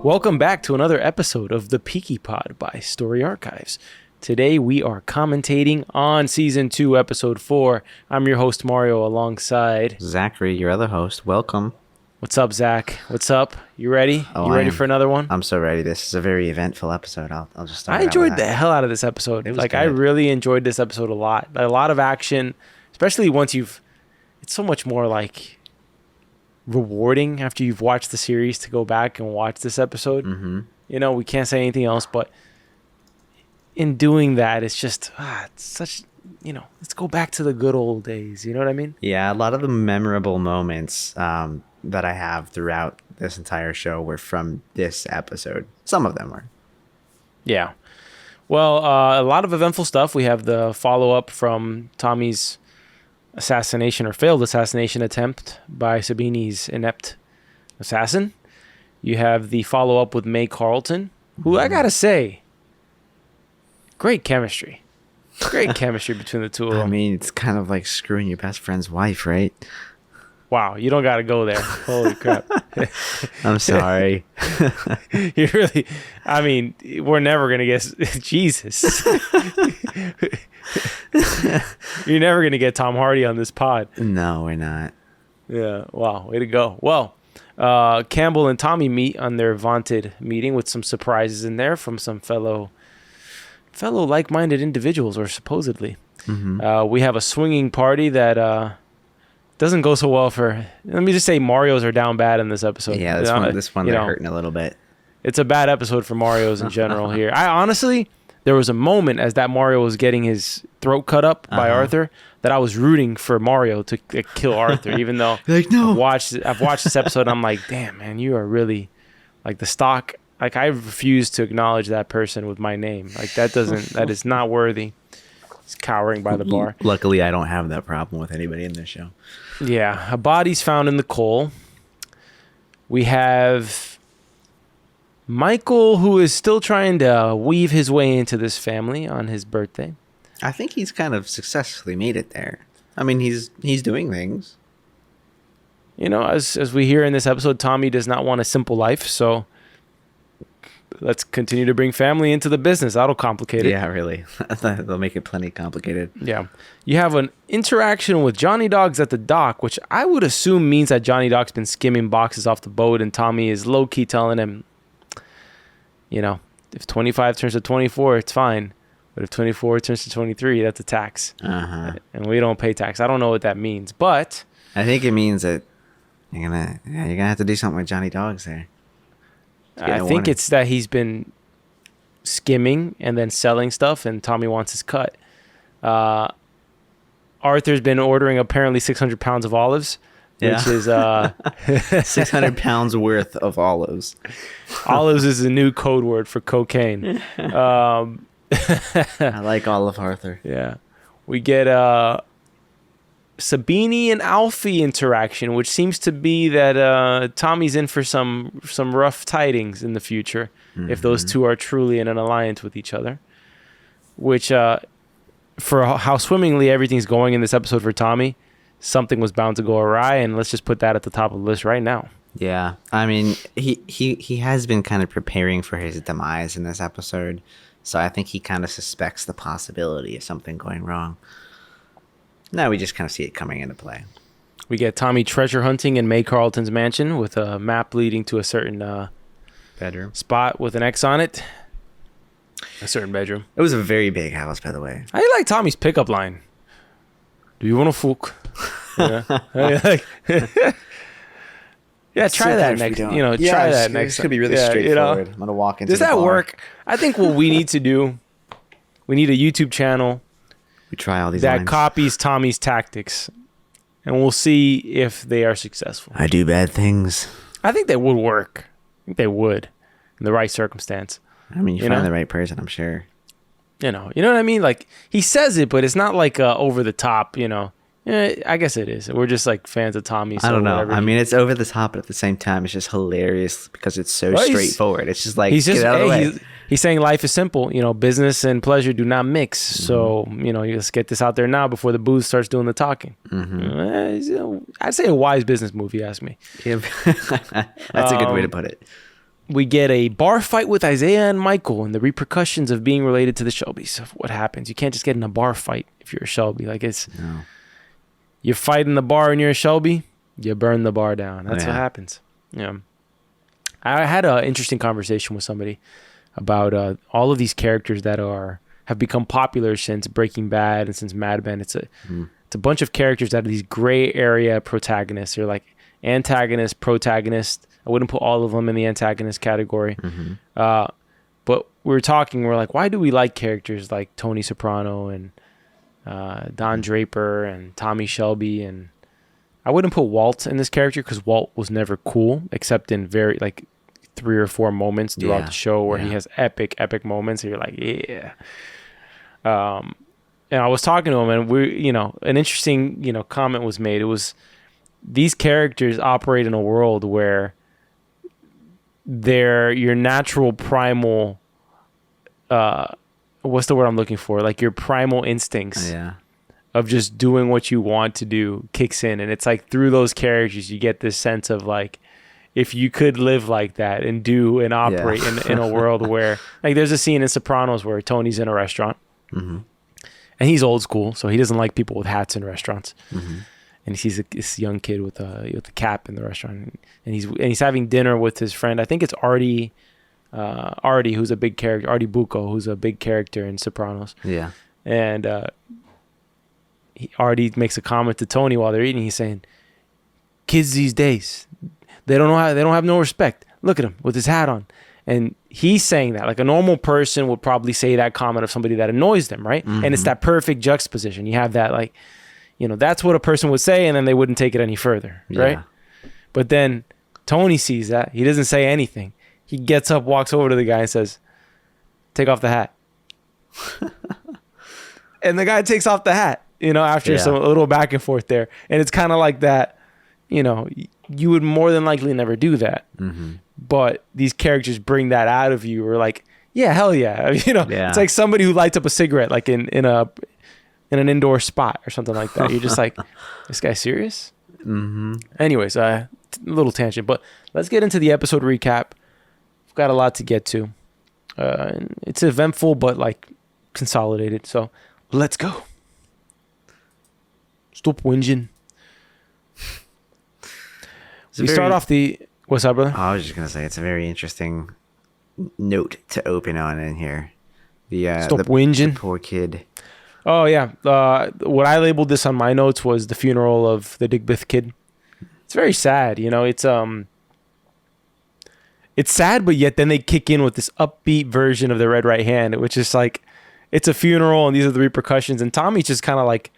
Welcome back to another episode of the Peaky Pod by Story Archives. Today we are commentating on Season 2, Episode 4. I'm your host, Mario, alongside... Zachary, your other host. Welcome. What's up, Zach? What's up? You ready? You ready for another one? I'm so ready. This is a very eventful episode. I'll just start. I enjoyed the hell out of this episode. I really enjoyed this episode a lot. A lot of action, especially once you've... It's so much more rewarding after you've watched the series to go back and watch this episode. Mm-hmm. You know, we can't say anything else, but in doing that, it's just it's such, let's go back to the good old days. You know what I mean? Yeah, a lot of the memorable moments that I have throughout this entire show were from this episode. Some of them were. Yeah. Well, a lot of eventful stuff. We have the follow-up from Tommy's assassination or failed assassination attempt by Sabini's inept assassin. You have the follow-up with May Carlton, who I gotta say, great chemistry. Great chemistry between the two of them. I mean, it's kind of like screwing your best friend's wife, right? Wow, you don't gotta go there. Holy crap. I'm sorry. You really, I mean, we're never gonna get, Jesus. You're never gonna get Tom Hardy on this pod. No, we're not. Yeah, wow, way to go. Well, Campbell and Tommy meet on their vaunted meeting with some surprises in there from some fellow like-minded individuals, or supposedly. Mm-hmm. We have a swinging party that doesn't go so well for... Let me just say Marios are down bad in this episode. Yeah, this one they're hurting a little bit. It's a bad episode for Marios in general here. I honestly... There was a moment as that Mario was getting his throat cut up by Arthur that I was rooting for Mario to kill Arthur, even though no. I've watched this episode and I'm like, damn, man, you are really like the stock. Like, I refuse to acknowledge that person with my name. Like, that is not worthy. He's cowering by the bar. Luckily, I don't have that problem with anybody in this show. Yeah. A body's found in the coal. We have Michael, who is still trying to weave his way into this family on his birthday. I think he's kind of successfully made it there. I mean, he's doing things. As we hear in this episode, Tommy does not want a simple life, so let's continue to bring family into the business. That'll complicate it. Yeah, really. They'll make it plenty complicated. Yeah. You have an interaction with Johnny Dogs at the dock, which I would assume means that Johnny Dog's been skimming boxes off the boat, and Tommy is low-key telling him, if 25 turns to 24, it's fine. But if 24 turns to 23, that's a tax. Uh-huh. And we don't pay tax. I don't know what that means, but I think it means that you're gonna have to do something with Johnny Dogs there. I think it's that he's been skimming and then selling stuff, and Tommy wants his cut. Arthur's been ordering apparently 600 pounds of olives. Which is 600 pounds worth of olives. Olives is a new code word for cocaine. I like Olive Arthur. Yeah. We get Sabini and Alfie interaction, which seems to be that Tommy's in for some rough tidings in the future, if those two are truly in an alliance with each other. Which, for how swimmingly everything's going in this episode for Tommy, something was bound to go awry, and let's just put that at the top of the list right now. Yeah, I mean, he has been kind of preparing for his demise in this episode, so I think he kind of suspects the possibility of something going wrong. Now we just kind of see it coming into play. We get Tommy treasure hunting in May Carlton's mansion with a map leading to a certain bedroom spot with an X on it. A certain bedroom. It was a very big house, by the way. I like Tommy's pickup line. Do you want to fuck? Yeah. Yeah, try that next. Try that next. This could be really straightforward. I'm gonna walk into. Does that work? I think what we need to do, we need a YouTube channel. We try all these that lines. Copies Tommy's tactics, and we'll see if they are successful. I do bad things. I think they would work. I think they would, in the right circumstance. I mean, you find the right person, I'm sure. You know what I mean? Like, he says it, but it's not like over the top, Yeah, I guess it is. We're just like fans of Tommy. So I don't know. I mean, it's over the top, but at the same time, it's just hilarious because it's so straightforward. It's just like, get out of the way. He's saying life is simple. Business and pleasure do not mix. Mm-hmm. So, let's get this out there now before the booze starts doing the talking. Mm-hmm. I'd say a wise business move, you ask me. Yeah. That's a good way to put it. we get a bar fight with Isaiah and Michael and the repercussions of being related to the Shelbys. Of what happens. You can't just get in a bar fight if you're a Shelby. Like you fight in the bar and you're a Shelby, you burn the bar down. That's what happens. Yeah. I had an interesting conversation with somebody about all of these characters that have become popular since Breaking Bad and since Mad Men. It's a bunch of characters that are these gray area protagonists. They're like antagonist, protagonist. I wouldn't put all of them in the antagonist category. But we're like, why do we like characters like Tony Soprano and Don Draper and Tommy Shelby? And I wouldn't put Walt in this character because Walt was never cool, except in very like 3 or 4 moments throughout the show where he has epic moments. And you're like, yeah. And I was talking to him, and an interesting, comment was made. It was these characters operate in a world where they're your natural primal, what's the word I'm looking for? Like your primal instincts of just doing what you want to do kicks in. And it's like through those characters, you get this sense of like, if you could live like that and do and operate in a world where, like, there's a scene in Sopranos where Tony's in a restaurant and he's old school, so he doesn't like people with hats in restaurants. And he sees this young kid with a cap in the restaurant, and he's having dinner with his friend. I think it's Artie, who's a big character, Artie Bucco, who's a big character in Sopranos. Yeah, and Artie makes a comment to Tony while they're eating. He's saying, "Kids these days, they don't have no respect. Look at him with his hat on." And he's saying that like a normal person would probably say that comment of somebody that annoys them, right? And it's that perfect juxtaposition. You have that like, that's what a person would say, and then they wouldn't take it any further, right? But then Tony sees that. He doesn't say anything. He gets up, walks over to the guy and says, "Take off the hat." And the guy takes off the hat, after a little back and forth there. And it's kind of like that, you would more than likely never do that. But these characters bring that out of you. Or like, yeah, hell yeah. It's like somebody who lights up a cigarette, like in an indoor spot or something like that. You're just like, this guy's serious? Anyways, a little tangent, but let's get into the episode recap. We've got a lot to get to. It's eventful, but like consolidated. So let's go. Stop whinging. Start off what's up, brother? I was just going to say, it's a very interesting note to open on in here. Stop whinging. The poor kid. Oh, yeah. What I labeled this on my notes was the funeral of the Digbeth kid. It's very sad. It's sad, but yet then they kick in with this upbeat version of the Red Right Hand, which is like, it's a funeral and these are the repercussions. And Tommy's just kind of like,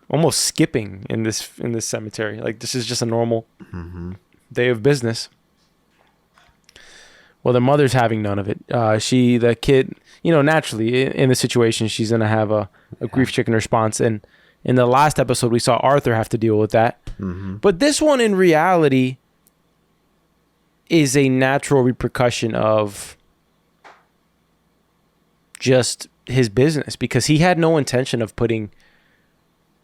almost skipping in this cemetery. Like, this is just a normal day of business. Well, the mother's having none of it. The kid, naturally in the situation, she's going to have a grief-stricken response. And in the last episode, we saw Arthur have to deal with that. But this one, in reality, is a natural repercussion of just his business, because he had no intention of putting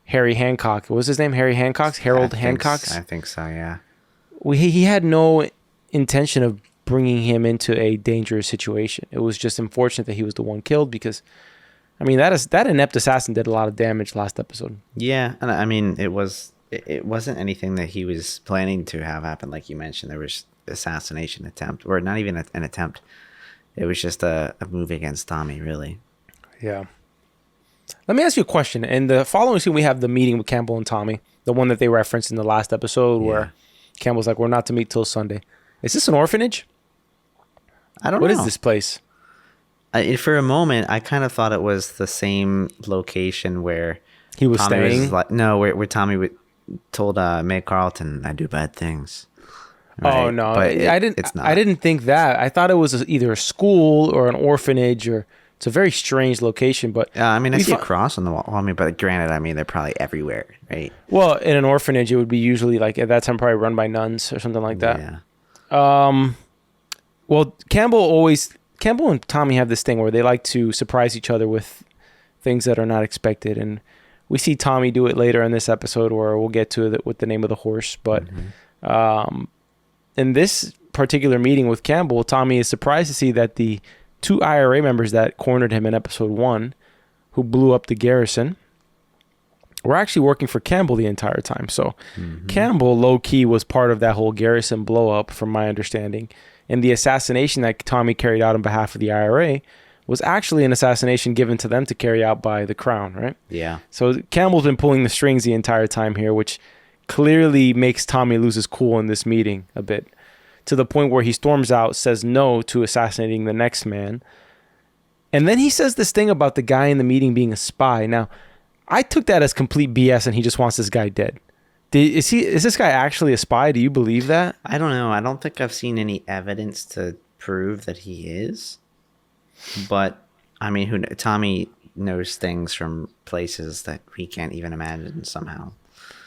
Harry Hancock. What was his name? Harry Hancock's? Harold Hancock's? I think so, yeah. He had no intention of bringing him into a dangerous situation. It was just unfortunate that he was the one killed, because, that inept assassin did a lot of damage last episode. Yeah, and it wasn't anything that he was planning to have happen, like you mentioned. There was assassination attempt, or not even an attempt. It was just a move against Tommy, really. Yeah. Let me ask you a question. In the following scene, we have the meeting with Campbell and Tommy, the one that they referenced in the last episode, where Campbell's like, "We're not to meet till Sunday." Is this an orphanage? I don't know. What is this place? For a moment, I kind of thought it was the same location where he was Tommy staying. Where Tommy told Meg Carlton, "I do bad things." Right? Oh no, but it's not. I didn't think that. I thought it was either a school or an orphanage, or it's a very strange location. But I see a cross on the wall. But granted, they're probably everywhere, right? Well, in an orphanage, it would be usually like at that time probably run by nuns or something like that. Yeah. Well, Campbell and Tommy have this thing where they like to surprise each other with things that are not expected, and we see Tommy do it later in this episode, where we'll get to it with the name of the horse. But in this particular meeting with Campbell, Tommy is surprised to see that the 2 IRA members that cornered him in episode 1, who blew up the garrison, were actually working for Campbell the entire time. So Campbell, low-key, was part of that whole garrison blow-up, from my understanding. And the assassination that Tommy carried out on behalf of the IRA was actually an assassination given to them to carry out by the Crown, right? Yeah. So Campbell's been pulling the strings the entire time here, which clearly makes Tommy lose his cool in this meeting a bit, to the point where he storms out, says no to assassinating the next man. And then he says this thing about the guy in the meeting being a spy. Now, I took that as complete BS, and he just wants this guy dead. Is this guy actually a spy? Do you believe that? I don't know. I don't think I've seen any evidence to prove that he is. But I mean, Tommy knows things from places that we can't even imagine somehow.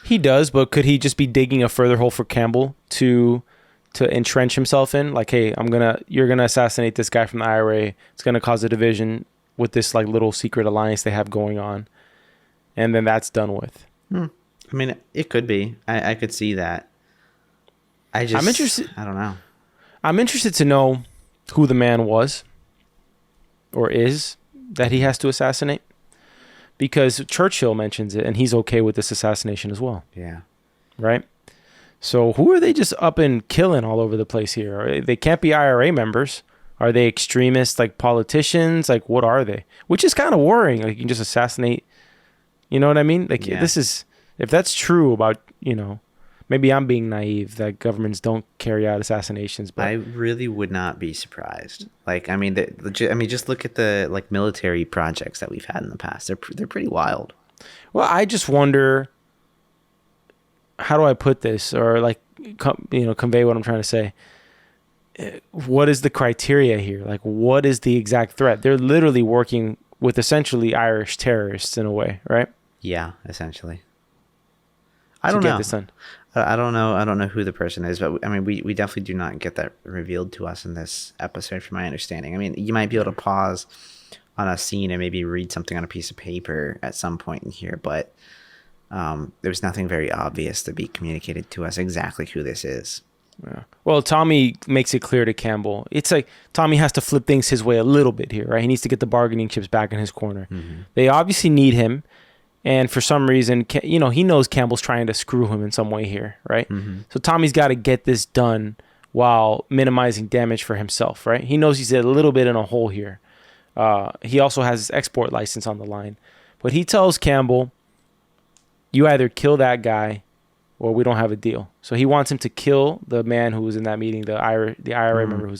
He does, but could he just be digging a further hole for Campbell to entrench himself in? Like, hey, you're gonna assassinate this guy from the IRA. It's gonna cause a division with this like little secret alliance they have going on, and then that's done with. I mean, it could be. I could see that. I'm interested. I don't know. I'm interested to know who the man was, or is, that he has to assassinate, because Churchill mentions it, and he's okay with this assassination as well. Yeah. Right? So who are they just up and killing all over the place here? They can't be IRA members. Are they extremists, like politicians? Like, what are they? Which is kind of worrying. Like, you can just assassinate. You know what I mean? Like, this is, if that's true about, maybe I'm being naive that governments don't carry out assassinations, but I really would not be surprised. Like, I mean, just look at the like military projects that we've had in the past. They're pretty wild. Well, I just wonder, how do I put this, or like, convey what I'm trying to say? What is the criteria here? Like, what is the exact threat? They're literally working with essentially Irish terrorists in a way, right? Yeah, essentially. I don't know. Get this done. I don't know. I don't know who the person is, but I mean, we definitely do not get that revealed to us in this episode, from my understanding. I mean, you might be able to pause on a scene and maybe read something on a piece of paper at some point in here, but there's nothing very obvious to be communicated to us exactly who this is. Yeah. Well, Tommy makes it clear to Campbell. It's like Tommy has to flip things his way a little bit here, right? He needs to get the bargaining chips back in his corner. They obviously need him. And for some reason, he knows Campbell's trying to screw him in some way here, right? So Tommy's got to get this done while minimizing damage for himself, right? He knows he's a little bit in a hole here. He also has his export license on the line. But he tells Campbell, you either kill that guy or we don't have a deal. So he wants him to kill the man who was in that meeting, the IRA member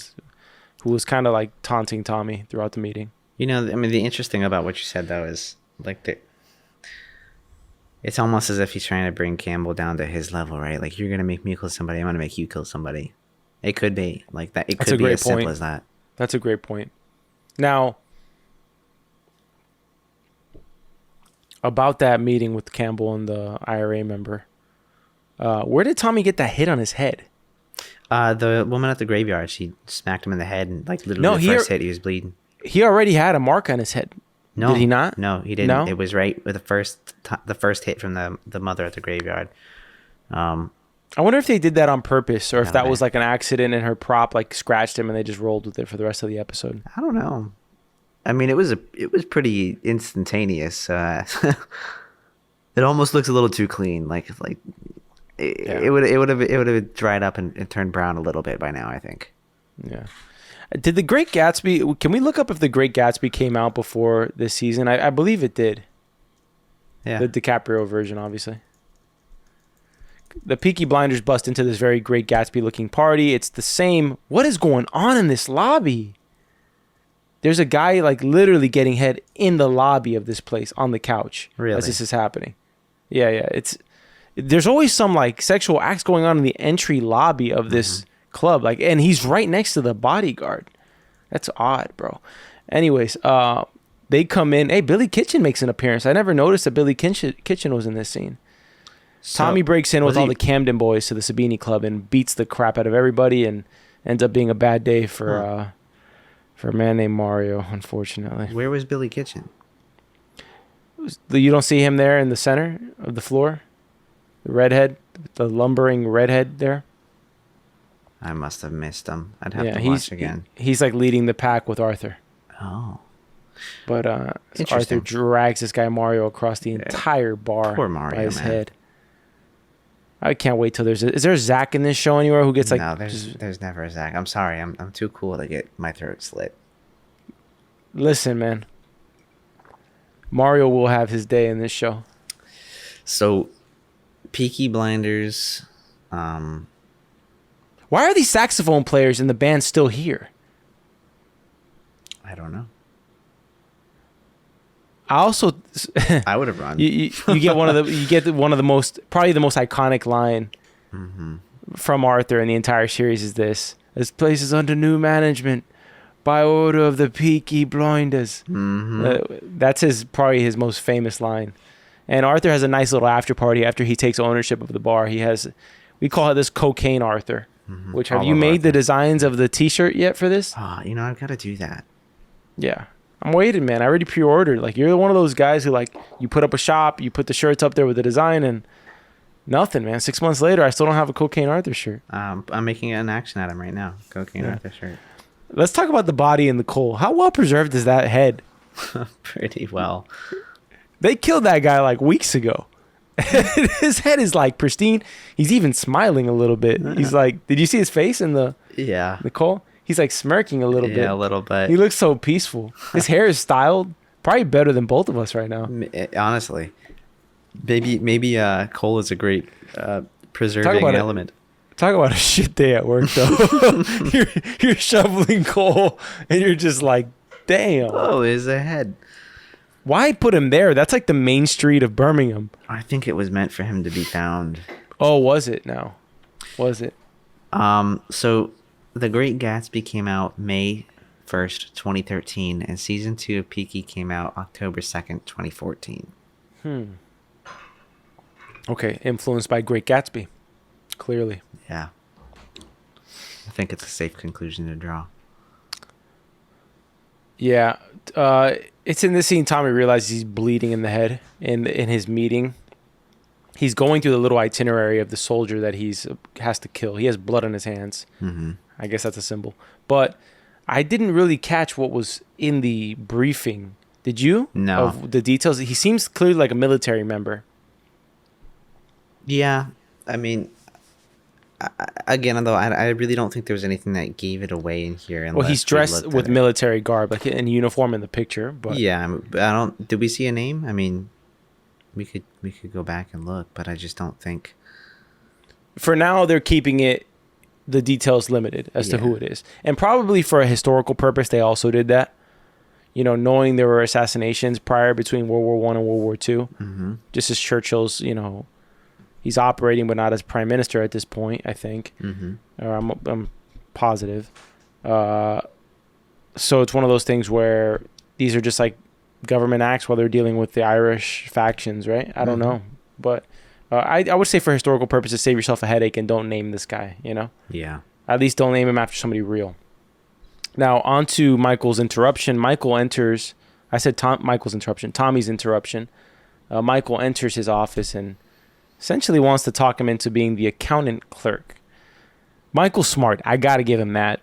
who was kind of like taunting Tommy throughout the meeting. I mean, the interesting about what you said, though, is like it's almost as if he's trying to bring Campbell down to his level, right? Like, you're going to make me kill somebody, I'm going to make you kill somebody. It could be like that. It could be as simple as that. That's a great point. Now, about that meeting with Campbell and the IRA member, where did Tommy get that hit on his head? The woman at the graveyard, she smacked him in the head, and like literally the first hit, he was bleeding. He already had a mark on his head. No, did he not? No, he didn't. No? It was right with the first hit from the mother at the graveyard. I wonder if they did that on purpose, or if that was like an accident and her prop like scratched him and they just rolled with it for the rest of the episode. I don't know. I mean, it was pretty instantaneous. It almost looks a little too clean. It would have dried up and turned brown a little bit by now, I think. Yeah. Did The Great Gatsby, can we look up if The Great Gatsby came out before this season? I believe it did. Yeah. The DiCaprio version, obviously. The Peaky Blinders bust into this very Great Gatsby looking party. It's the same. What is going on in this lobby? There's a guy like literally getting head in the lobby of this place on the couch. Really? As this is happening. Yeah. There's always some like sexual acts going on in the entry lobby of this club, like, and he's right next to the bodyguard. That's odd, bro. Anyways, they come in. Hey, Billy Kitchen makes an appearance. I never noticed that Billy Kitchen was in this scene. So, Tommy breaks in with all the Camden boys to the Sabini club and beats the crap out of everybody, and ends up being a bad day for a man named Mario, unfortunately. Where was Billy Kitchen? You don't see him there in the center of the floor? The redhead, the lumbering redhead there? I must have missed him. I'd have to he's watch again. he's like leading the pack with Arthur. Oh, But so Arthur Interesting. drags this guy Mario across the entire bar Poor Mario, by his man. head. I can't wait till is there a Zach in this show anywhere who gets like no, there's never a Zach. I'm sorry. I'm too cool to get my throat slit. Listen, man. Mario will have his day in this show. So, Peaky Blinders. Why are these saxophone players in the band still here? I don't know. I also I would have run. you get one of the most probably the most iconic line from Arthur in the entire series is this place is under new management by order of the Peaky Blinders. That's probably his most famous line. And Arthur has a nice little after party after he takes ownership of the bar. We call it this Cocaine Arthur. Which have you made the designs of the T-shirt yet for this? I've got to do that. Yeah. I'm waiting, man. I already pre-ordered. Like, you're one of those guys who, like, you put up a shop, you put the shirts up there with the design, and nothing, man. 6 months later, I still don't have a Cocaine Arthur shirt. I'm making an action at him right now. Cocaine Arthur shirt. Let's talk about the body and the coal. How well preserved is that head? Pretty well. They killed that guy, like, weeks ago. His head is, like, pristine. He's even smiling a little bit. He's like, did you see his face in the coal? He's like smirking a little bit. Yeah, a little bit. He looks so peaceful. His hair is styled. Probably better than both of us right now. Honestly. Maybe coal is a great preserving element. Talk about a shit day at work, though. you're shoveling coal, and you're just like, damn. Oh, his head. Why put him there? That's like the main street of Birmingham. I think it was meant for him to be found. Oh, was it now? Was it? So The Great Gatsby came out May 1st, 2013, and season 2 of Peaky came out October 2nd, 2014. Okay, influenced by Great Gatsby. Clearly. Yeah. I think it's a safe conclusion to draw. Yeah. It's in this scene Tommy realizes he's bleeding in the head in his meeting. He's going through the little itinerary of the soldier that has to kill. He has blood on his hands. I guess that's a symbol. But I didn't really catch what was in the briefing. Did you? No. Of the details. He seems clearly like a military member. Yeah. I mean, again, though, I really don't think there was anything that gave it away in here. Well, he's dressed with military garb, like in uniform in the picture. But yeah, I don't. Did we see a name? I mean, we could go back and look, but I just don't think. For now, they're keeping the details limited as to who it is, and probably for a historical purpose, they also did that. You know, knowing there were assassinations prior between World War I and World War II, just as Churchill's, he's operating, but not as prime minister at this point, I think. I'm positive. So it's one of those things where these are just like government acts while they're dealing with the Irish factions, right? I don't know. But I would say for historical purposes, save yourself a headache and don't name this guy, Yeah. At least don't name him after somebody real. Now, on to Michael's interruption. Michael enters. I said Michael's interruption. Tommy's interruption. Michael enters his office and essentially wants to talk him into being the accountant clerk. Michael's smart. I got to give him that.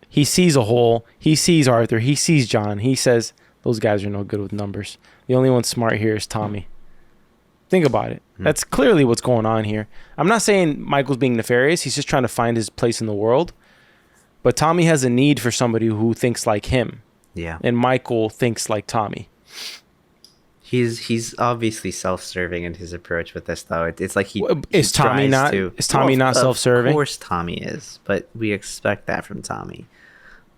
He sees a hole. He sees Arthur. He sees John. He says, those guys are no good with numbers. The only one smart here is Tommy. Think about it. That's clearly what's going on here. I'm not saying Michael's being nefarious. He's just trying to find his place in the world. But Tommy has a need for somebody who thinks like him. Yeah. And Michael thinks like Tommy. He's obviously self-serving in his approach with this, though. It's like is Tommy not self-serving? Of course, Tommy is, but we expect that from Tommy.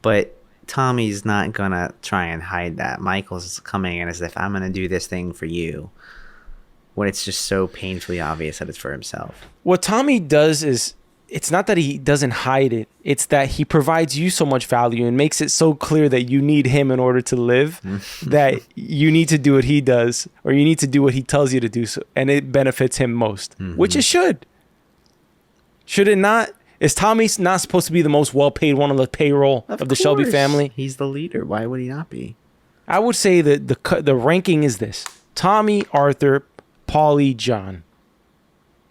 But Tommy's not gonna try and hide that. Michael's coming in as if I'm gonna do this thing for you, when it's just so painfully obvious that it's for himself. What Tommy does is, it's not that he doesn't hide it. It's that he provides you so much value and makes it so clear that you need him in order to live, that you need to do what he does, or you need to do what he tells you to do, and it benefits him most, which it should. Should it not? Is Tommy not supposed to be the most well-paid one on the payroll of the Shelby family? He's the leader. Why would he not be? I would say that the ranking is this: Tommy, Arthur, Paulie, John.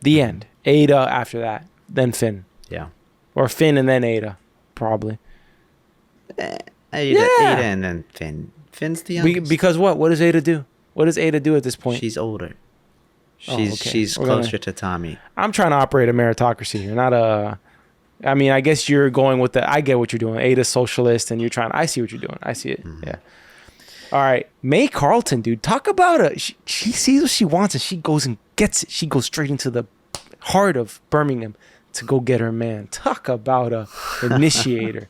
The end. Ada after that. Then Finn. Yeah. Or Finn and then Ada, probably. Ada and then Finn. Finn's the youngest. Because what? What does Ada do? What does Ada do at this point? She's older. Okay. She's closer to Tommy. I'm trying to operate a meritocracy here, not a... I mean, I guess you're going with the... I get what you're doing. Ada's socialist, and you're trying... I see what you're doing. I see it. Mm-hmm. Yeah. All right. May Carlton, dude. Talk about a... She sees what she wants, and she goes and gets it. She goes straight into the heart of Birmingham to go get her man. Talk about a initiator.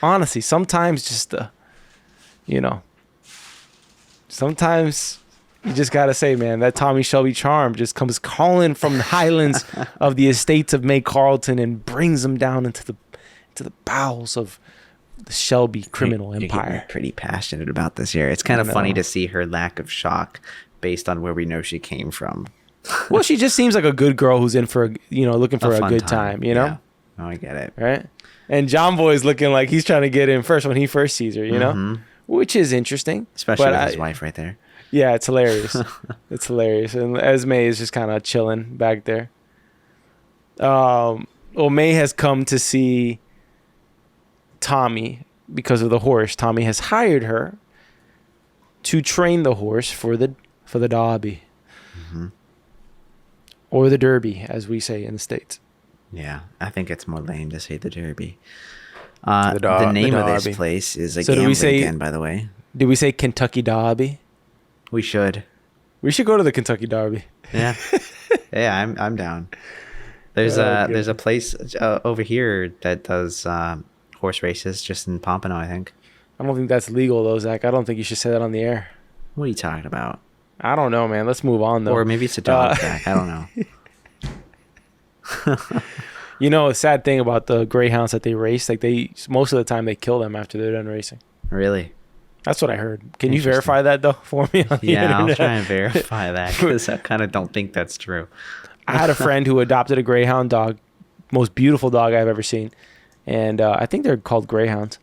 Honestly, sometimes just sometimes you just gotta say, man, that Tommy Shelby charm just comes calling from the highlands of the estates of May Carlton and brings them down into the bowels of the Shelby criminal empire. You're pretty passionate about this here. It's kind of funny to see her lack of shock based on where we know she came from. Well, she just seems like a good girl who's in for looking for a good time, Yeah. Oh, I get it. Right? And John Boy's looking like he's trying to get in first when he first sees her, know? Which is interesting. Especially with his wife right there. Yeah, it's hilarious. It's hilarious. And Esme is just kind of chilling back there. May has come to see Tommy because of the horse. Tommy has hired her to train the horse for the derby. Mm-hmm. Or the derby, as we say in the States. Yeah, I think it's more lame to say the derby. The name of this place is a gambling den, by the way. Did we say Kentucky Derby? We should. We should go to the Kentucky Derby. Yeah, yeah, I'm down. There's a place over here that does horse races, just in Pompano, I think. I don't think that's legal though, Zach. I don't think you should say that on the air. What are you talking about? I don't know, man. Let's move on though. Or maybe it's a dog track. I don't know. A sad thing about the greyhounds that they race, like most of the time they kill them after they're done racing. Really? That's what I heard. Can you verify that though for me on the internet? I'll try and verify that because I kind of don't think that's true. I had a friend who adopted a greyhound dog, most beautiful dog I've ever seen, and I think they're called greyhounds.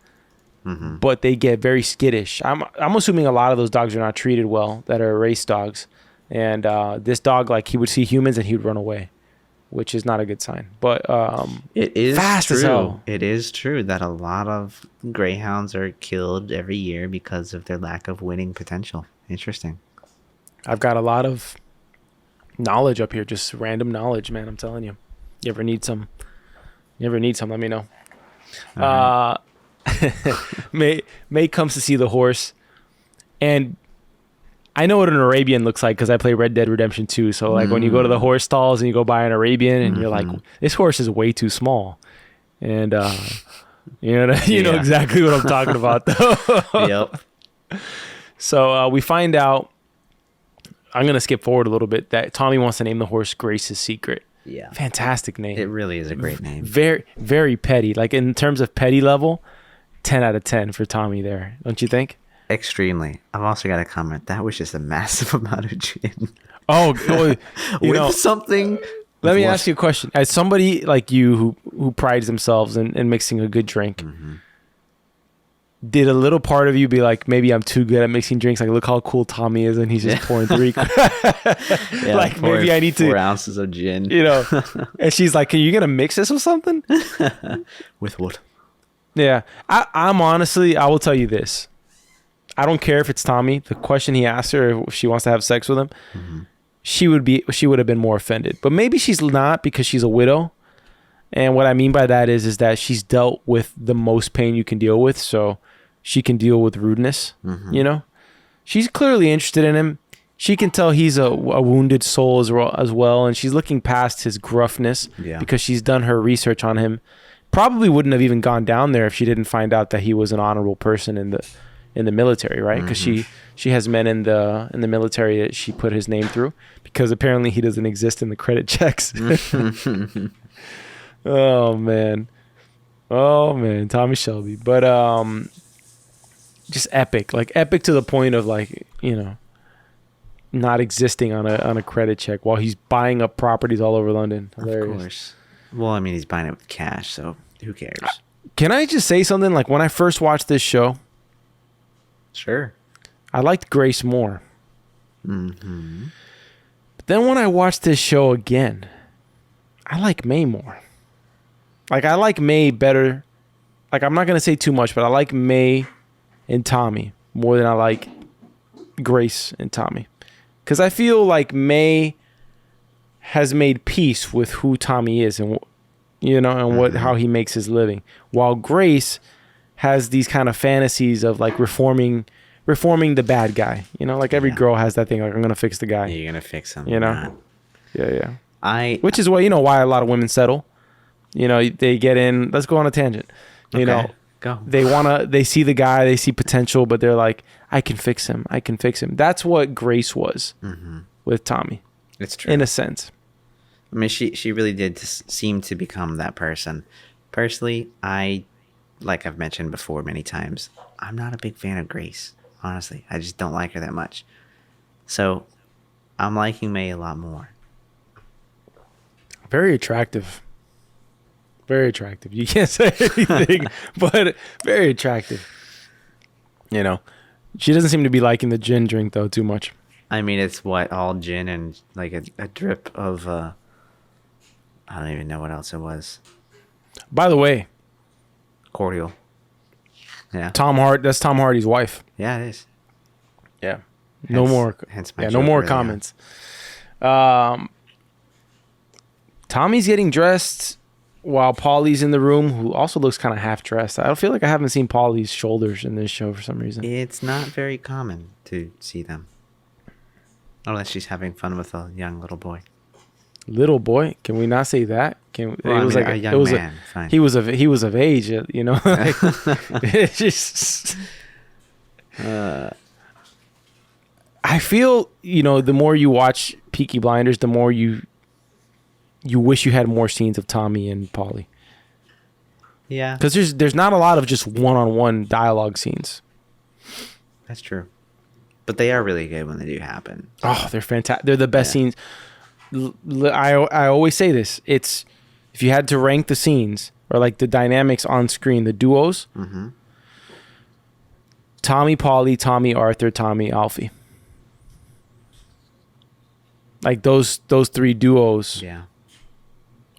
Mm-hmm. But they get very skittish. I'm assuming a lot of those dogs are not treated well that are race dogs, and this dog, like, he would see humans and he would run away, which is not a good sign. But it is fast true. As hell. It is true that a lot of greyhounds are killed every year because of their lack of winning potential. Interesting. I've got a lot of knowledge up here, just random knowledge, man. I'm telling you. You ever need some? Let me know. Right. May comes to see the horse, and I know what an Arabian looks like because I play Red Dead Redemption 2. So like when you go to the horse stalls and you go buy an Arabian and you're like, this horse is way too small, and you know exactly what I'm talking about though. Yep. So we find out. I'm gonna skip forward a little bit. That Tommy wants to name the horse Grace's Secret. Yeah. Fantastic name. It really is a great name. Very, very petty. Like in terms of petty level, 10 out of 10 for Tommy there. Don't you think? Extremely. I've also got a comment. That was just a massive amount of gin. Oh, well, something. Let me ask you a question. As somebody like you who prides themselves in mixing a good drink, did a little part of you be like, maybe I'm too good at mixing drinks? Like, look how cool Tommy is, and he's just pouring 3. Like, maybe I need 4 ounces of gin. And she's like, "Are you gonna mix this with something?" With what? Yeah, I'm honestly, I will tell you this. I don't care if it's Tommy. The question he asked her if she wants to have sex with him, she would have been more offended. But maybe she's not because she's a widow. And what I mean by that is that she's dealt with the most pain you can deal with, so she can deal with rudeness. She's clearly interested in him. She can tell he's a wounded soul as well, and she's looking past his gruffness because she's done her research on him. Probably wouldn't have even gone down there if she didn't find out that he was an honorable person in the military, right? Because she has men in the military that she put his name through because apparently he doesn't exist in the credit checks. Oh man, Tommy Shelby, but just epic to the point of not existing on a credit check while he's buying up properties all over London. Hilarious. Of course. Well, I mean, he's buying it with cash, so who cares? Can I just say something? Like when I first watched this show, sure, I liked Grace more. But then when I watched this show again, I like May more. Like, I like May better. Like, I'm not going to say too much, but I like May and Tommy more than I like Grace and Tommy. Because I feel like May has made peace with who Tommy is and, and how he makes his living. While Grace has these kind of fantasies of like reforming the bad guy. Like every girl has that thing, like, I'm going to fix the guy. You're going to fix him. Yeah. Which is why, why a lot of women settle. They get in, let's go on a tangent. Go. They see the guy, they see potential, but they're like, I can fix him. That's what Grace was with Tommy. It's true. In a sense. I mean, she really did seem to become that person. Personally, like I've mentioned before many times, I'm not a big fan of Grace. Honestly, I just don't like her that much. So, I'm liking May a lot more. Very attractive. Very attractive. You can't say anything, but very attractive. She doesn't seem to be liking the gin drink, though, too much. I mean, it's all gin and like a drip of, I don't even know what else it was. By the way. Cordial. Yeah. That's Tom Hardy's wife. Yeah, it is. Yeah. No more comments. Tommy's getting dressed while Paulie's in the room, who also looks kind of half dressed. I don't feel like I haven't seen Paulie's shoulders in this show for some reason. It's not very common to see them. Unless she's having fun with a young little boy. Little boy? Can we not say that? A young man. Fine. He was of age, Like, it's just. I feel the more you watch Peaky Blinders, the more you wish you had more scenes of Tommy and Paulie. Yeah. Because there's not a lot of just one-on-one dialogue scenes. That's true. But they are really good when they do happen. Oh, they're fantastic. They're the best scenes. I always say this. It's, if you had to rank the scenes or like the dynamics on screen, the duos, Tommy, Paulie, Tommy, Arthur, Tommy, Alfie. Like those three duos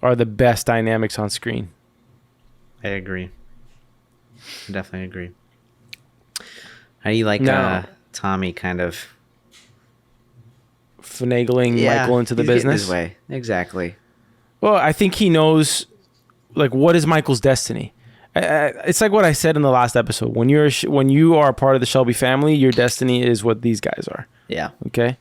are the best dynamics on screen. I agree. I definitely agree. How do you like Tommy kind of finagling Michael into the business? His way. Exactly. Well, I think he knows, like, what is Michael's destiny. It's like what I said in the last episode. When you are a part of the Shelby family, your destiny is what these guys are. Yeah. Okay.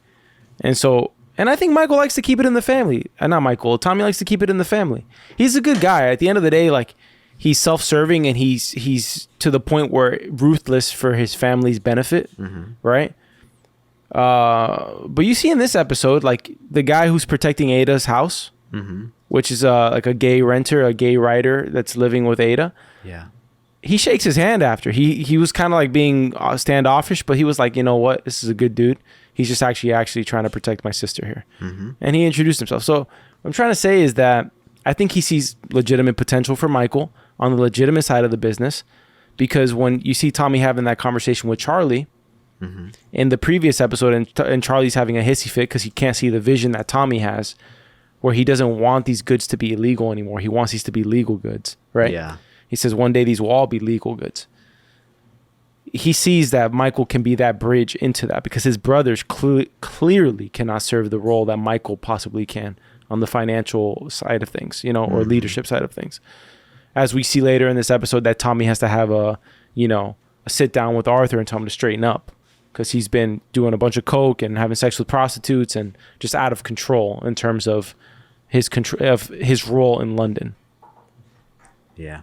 And I think Michael likes to keep it in the family. Not Michael. Tommy likes to keep it in the family. He's a good guy. At the end of the day, like, he's self-serving and he's to the point where ruthless for his family's benefit, right? But you see in this episode, like, the guy who's protecting Ada's house, which is like a gay renter, a gay writer that's living with Ada. Yeah. He shakes his hand after. He was kind of like being standoffish, but he was like, you know what? This is a good dude. He's just actually trying to protect my sister here. And he introduced himself. So what I'm trying to say is that I think he sees legitimate potential for Michael on the legitimate side of the business, because when you see Tommy having that conversation with Charlie in the previous episode, and Charlie's having a hissy fit because he can't see the vision that Tommy has, where he doesn't want these goods to be illegal anymore. He wants these to be legal goods, right? Yeah. He says one day these will all be legal goods. He sees that Michael can be that bridge into that, because his brothers clearly cannot serve the role that Michael possibly can on the financial side of things, or leadership side of things. As we see later in this episode, that Tommy has to have a sit down with Arthur and tell him to straighten up, because he's been doing a bunch of coke and having sex with prostitutes and just out of control in terms of his role in London. Yeah.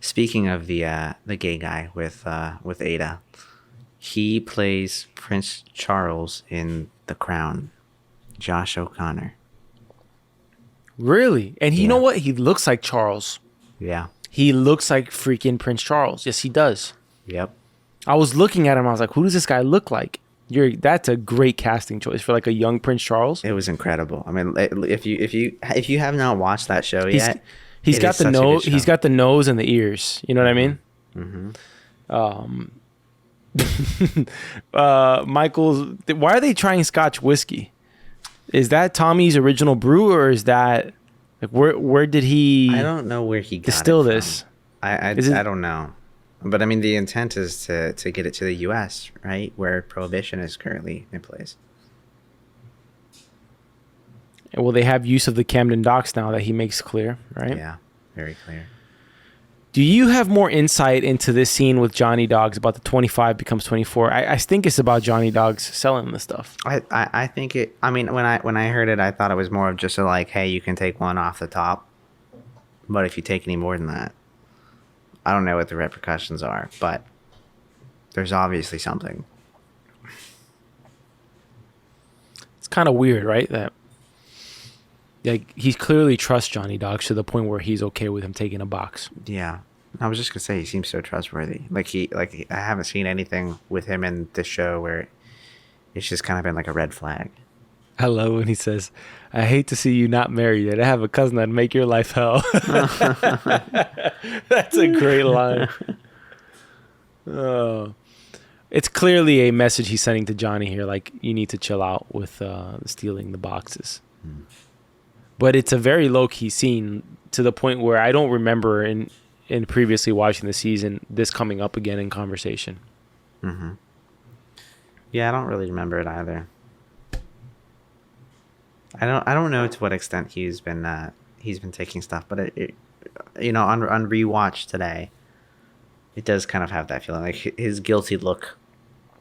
Speaking of the gay guy with Ada, he plays Prince Charles in The Crown, Josh O'Connor. Really? And you know what? He looks like Charles. Yeah. He looks like freaking Prince Charles. Yes, he does. Yep. I was looking at him. I was like, who does this guy look like? That's a great casting choice for like a young Prince Charles. It was incredible. I mean, if you have not watched that show yet, he's got the nose. He's got the nose and the ears. You know what I mean? Michael's. Why are they trying Scotch whiskey? Is that Tommy's original brew, or is that Like where did he? I don't know where he got distill it from. this. I don't know. But I mean, the intent is to get it to the U.S., right, where prohibition is currently in place. Well, they have use of the Camden docks now that he makes clear, right? Yeah, very clear. Do you have more insight into this scene with Johnny Dogs about the 25 becomes 24? I think it's about Johnny Dogs selling the stuff. I think it. I mean, when I heard it, I thought it was more of just a like, hey, you can take one off the top, but if you take any more than that, I don't know what the repercussions are, but there's obviously something. It's kind of weird, right? That like he clearly trusts Johnny Dogs to the point where he's okay with him taking a box. Yeah, I was just gonna say he seems so trustworthy. I haven't seen anything with him in this show where it's just kind of been like a red flag. I love when he says, "I hate to see you not married yet. I have a cousin that'd make your life hell." That's a great line. Oh, it's clearly a message he's sending to Johnny here. Like, you need to chill out with stealing the boxes. But it's a very low-key scene to the point where I don't remember in previously watching the season this coming up again in conversation. Mm-hmm. Yeah, I don't really remember it either. I don't know to what extent he's been taking stuff, but it on rewatch today, it does kind of have that feeling, like his guilty look.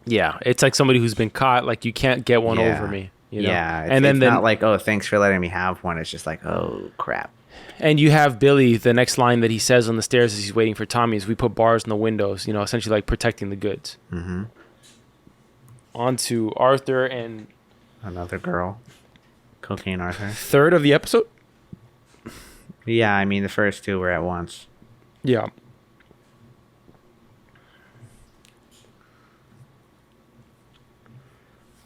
Yeah, it's like somebody who's been caught. Like, you can't get one over me. You know? Yeah, and then not like, oh, thanks for letting me have one. It's just like, oh, crap. And you have Billy, the next line that he says on the stairs as he's waiting for Tommy is, "We put bars in the windows," essentially like protecting the goods. Mm-hmm. On to Arthur and... another girl. Cocaine Arthur. Third of the episode? Yeah, I mean, the first two were at once. Yeah.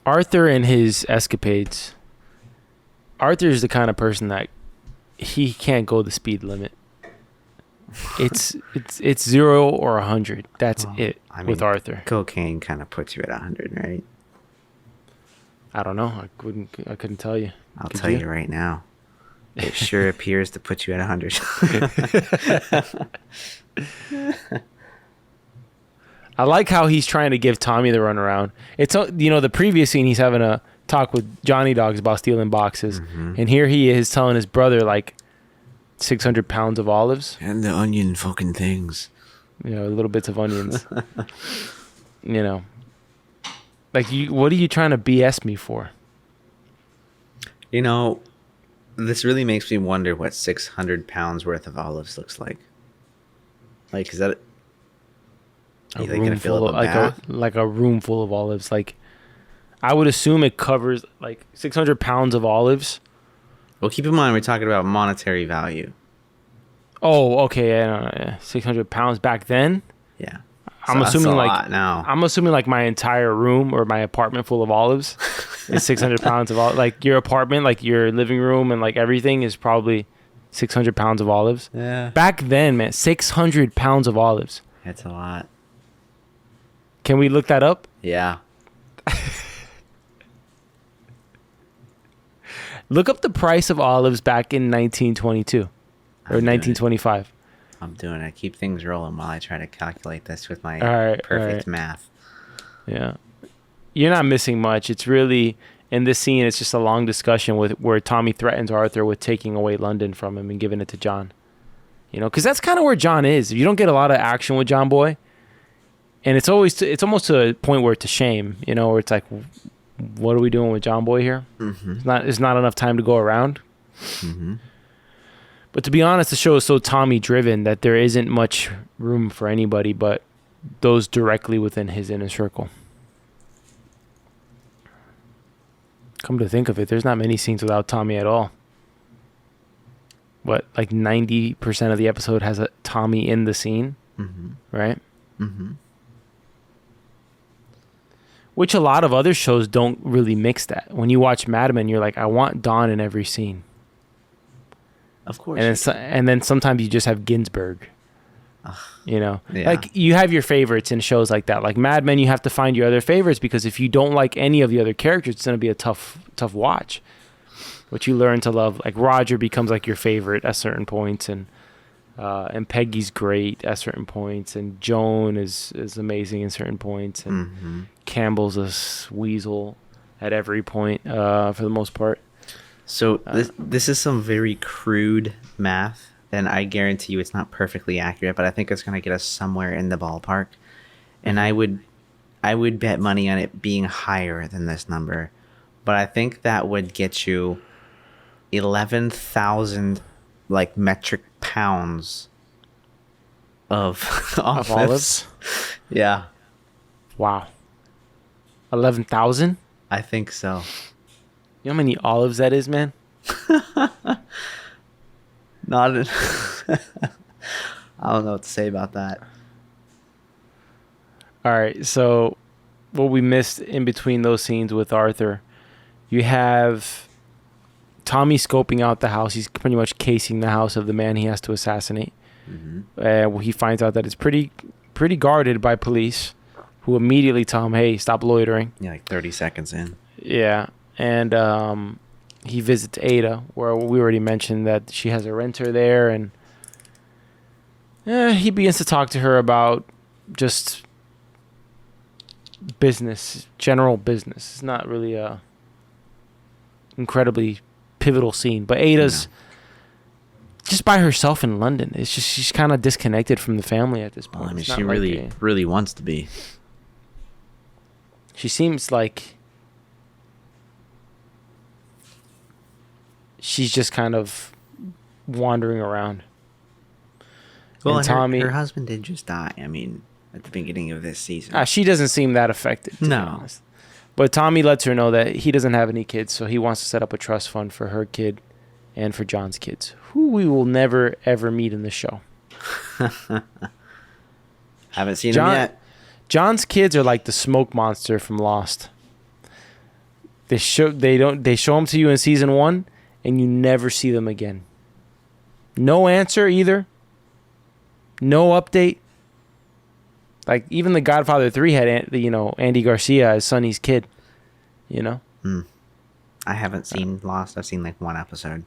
Arthur and his escapades. Arthur is the kind of person that he can't go the speed limit. It's 0 or 100. That's it. With Arthur. Cocaine kind of puts you at 100, right? I don't know. I couldn't tell you. I'll tell you right now. It sure appears to put you at 100. I like how he's trying to give Tommy the runaround. It's the previous scene, he's having a talk with Johnny Dogs about stealing boxes, and here he is telling his brother like 600 pounds of olives and the onion fucking things. Little bits of onions. Like, what are you trying to BS me for? This really makes me wonder what 600 pounds worth of olives looks like. Like, is that a room full of, like a room full of olives? Like, I would assume it covers like 600 pounds of olives. Well, keep in mind we're talking about monetary value. Oh, okay. Yeah, 600 pounds back then. Yeah. I'm assuming that's a like lot now. I'm assuming like my entire room or my apartment full of olives is 600 pounds of olives. Like, your apartment, like your living room and like everything is probably 600 pounds of olives. Yeah. Back then, man, 600 pounds of olives. That's a lot. Can we look that up? Yeah. Look up the price of olives back in 1922 or 1925. I'm doing it. Keep things rolling while I try to calculate this with my perfect math. Yeah. You're not missing much. It's really, in this scene, it's just a long discussion where Tommy threatens Arthur with taking away London from him and giving it to John. Because that's kind of where John is. You don't get a lot of action with John Boy. And it's almost to a point where it's a shame, where it's like, what are we doing with John Boy here? Mm-hmm. It's not enough time to go around. Mm-hmm. But to be honest, the show is so Tommy driven that there isn't much room for anybody but those directly within his inner circle. Come to think of it, there's not many scenes without Tommy at all. What, like 90% of the episode has a Tommy in the scene, right? Mm-hmm. Which a lot of other shows don't really mix that. When you watch Mad Men, you're like, I want Don in every scene. Of course. And then sometimes you just have Ginsberg. Yeah. Like, you have your favorites in shows like that. Like Mad Men, you have to find your other favorites, because if you don't like any of the other characters, it's going to be a tough watch. which you learn to love. Like Roger becomes like your favorite at certain points, and Peggy's great at certain points, and Joan is amazing in certain points, and Campbell's a weasel at every point for the most part. So this is some very crude math, and I guarantee you it's not perfectly accurate, but I think it's going to get us somewhere in the ballpark. And I would bet money on it being higher than this number, but I think that would get you 11,000 like metric pounds of olives. Yeah. Wow. 11,000? I think so. You know how many olives that is, man? Not I don't know what to say about that. All right, so what we missed in between those scenes with Arthur, you have Tommy scoping out the house. He's pretty much casing the house of the man he has to assassinate. He finds out that it's pretty guarded by police, who immediately tell him, hey, stop loitering. Yeah, like 30 seconds in. Yeah, and he visits Ada, where we already mentioned that she has a renter there, and he begins to talk to her about just business, general business. It's not really a incredibly pivotal scene, but Ada's just by herself in London. It's just she's kind of disconnected from the family at this point. Well, I mean, she really wants to be. She seems like she's just kind of wandering around. Well, and Tommy, her husband did just die. I mean, at the beginning of this season. She doesn't seem that affected, to be honest. But Tommy lets her know that he doesn't have any kids, so he wants to set up a trust fund for her kid and for John's kids, who we will never, ever meet in the show. Haven't seen them yet. John's kids are like the smoke monster from Lost. They show them to you in season 1, and you never see them again. No answer either. No update. Like even the Godfather 3 had Andy Garcia as Sonny's kid. I haven't seen Lost. I've seen like one episode.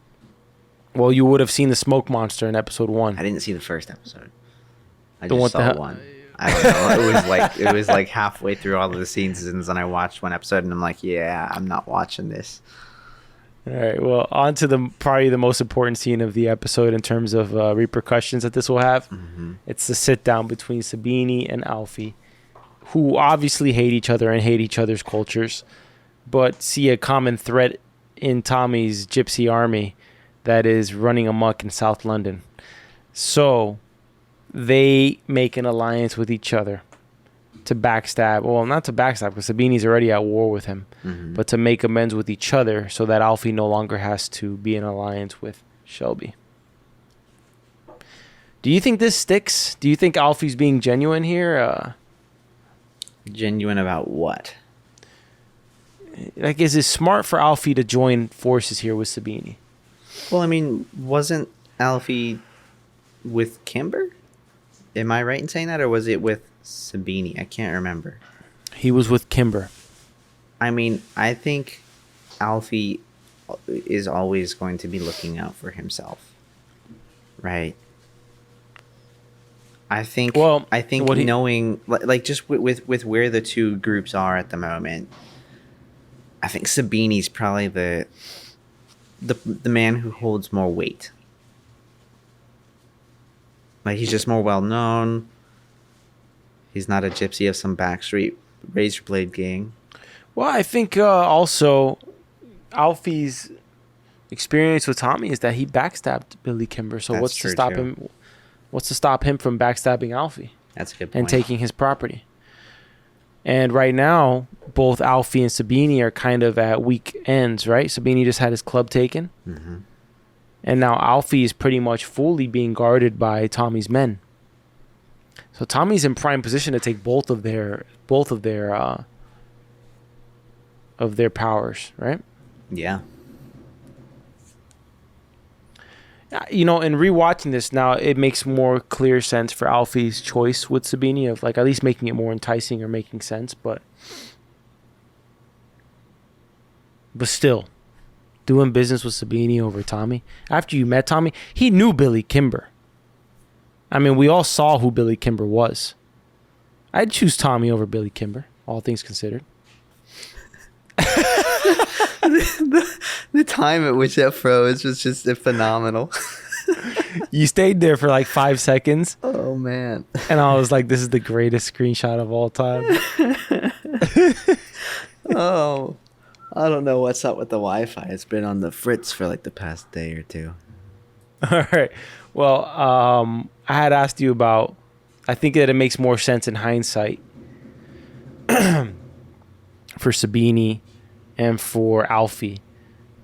Well, you would have seen the smoke monster in episode 1. I didn't see the first episode. I The just one- saw one. I don't know. It was like halfway through all of the seasons, and I watched one episode, and I'm like, yeah, I'm not watching this. All right. Well, on to probably the most important scene of the episode in terms of repercussions that this will have. It's the sit down between Sabini and Alfie, who obviously hate each other and hate each other's cultures, but see a common threat in Tommy's gypsy army that is running amok in South London. So they make an alliance with each other to backstab. Well, not to backstab, because Sabini's already at war with him, but to make amends with each other so that Alfie no longer has to be in alliance with Shelby. Do you think this sticks? Do you think Alfie's being genuine here? Genuine about what? Like, is it smart for Alfie to join forces here with Sabini? Well, I mean, wasn't Alfie with Kimber? Am I right in saying that, or was it with Sabini? I can't remember. He was with Kimber. I mean, I think Alfie is always going to be looking out for himself, right? I think. Well, knowing, like, just with where the two groups are at the moment, I think Sabini's probably the man who holds more weight. Like, he's just more well known. He's not a gypsy of some backstreet razor blade gang. Well, I think also Alfie's experience with Tommy is that he backstabbed Billy Kimber. So what's to stop him? What's to stop him from backstabbing Alfie? That's a good point. And taking his property. And right now, both Alfie and Sabini are kind of at weak ends, right? Sabini just had his club taken. And now Alfie is pretty much fully being guarded by Tommy's men. So Tommy's in prime position to take both of their powers, right? Yeah. In rewatching this now, it makes more clear sense for Alfie's choice with Sabini of like at least making it more enticing or making sense, but still, doing business with Sabini over Tommy? After you met Tommy, he knew Billy Kimber. I mean, we all saw who Billy Kimber was. I'd choose Tommy over Billy Kimber, all things considered. The time at which that froze was just phenomenal. You stayed there for like 5 seconds. Oh, man. And I was like, this is the greatest screenshot of all time. Oh, I don't know what's up with the Wi-Fi. It's been on the fritz for like the past day or two. All right. Well, I had asked you about, I think that it makes more sense in hindsight for Sabini and for Alfie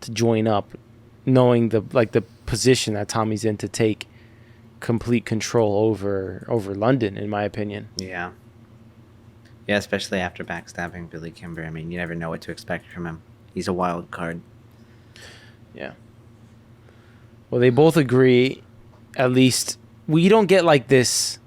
to join up, knowing the position that Tommy's in to take complete control over London, in my opinion. Yeah. Yeah, especially after backstabbing Billy Kimber. I mean, you never know what to expect from him. He's a wild card. Yeah. Well, they both agree, at least we don't get like this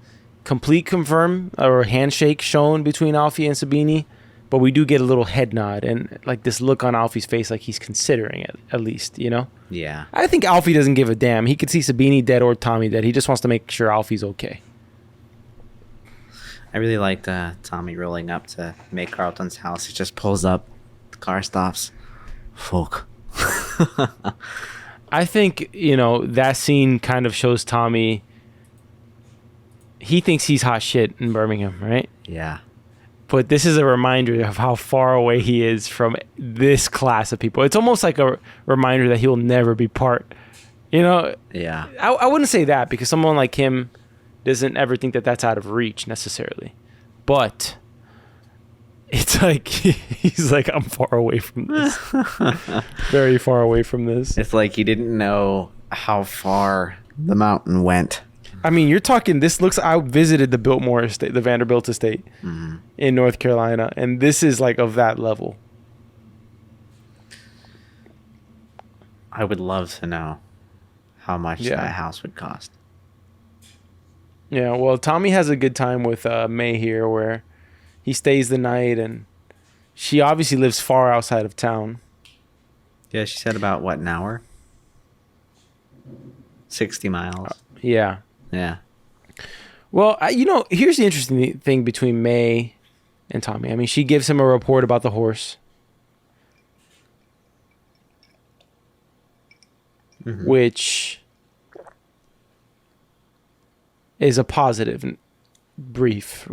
complete confirm or handshake shown between Alfie and Sabini, but we do get a little head nod and like this look on Alfie's face like he's considering it, at least, you know? Yeah. I think Alfie doesn't give a damn. He could see Sabini dead or Tommy dead. He just wants to make sure Alfie's okay. I really liked Tommy rolling up to make Carlton's house. He just pulls up, the car stops. Fuck. I think, you know, that scene kind of shows Tommy, he thinks he's hot shit in Birmingham, right? Yeah. But this is a reminder of how far away he is from this class of people. It's almost like a reminder that he'll never be part, you know? Yeah. I wouldn't say that because someone like him doesn't ever think that that's out of reach necessarily. But it's like, he's like, I'm far away from this. Very far away from this. It's like he didn't know how far the mountain went. I mean, you're talking, this looks, I visited the Biltmore estate, the Vanderbilt estate in North Carolina, and this is like of that level. I would love to know how much that house would cost. Yeah, well, Tommy has a good time with May here where he stays the night, and she obviously lives far outside of town. Yeah, she said about, what, an hour? 60 miles. Yeah. Yeah. Well, you know, here's the interesting thing between May and Tommy. I mean, she gives him a report about the horse. Which is a positive brief.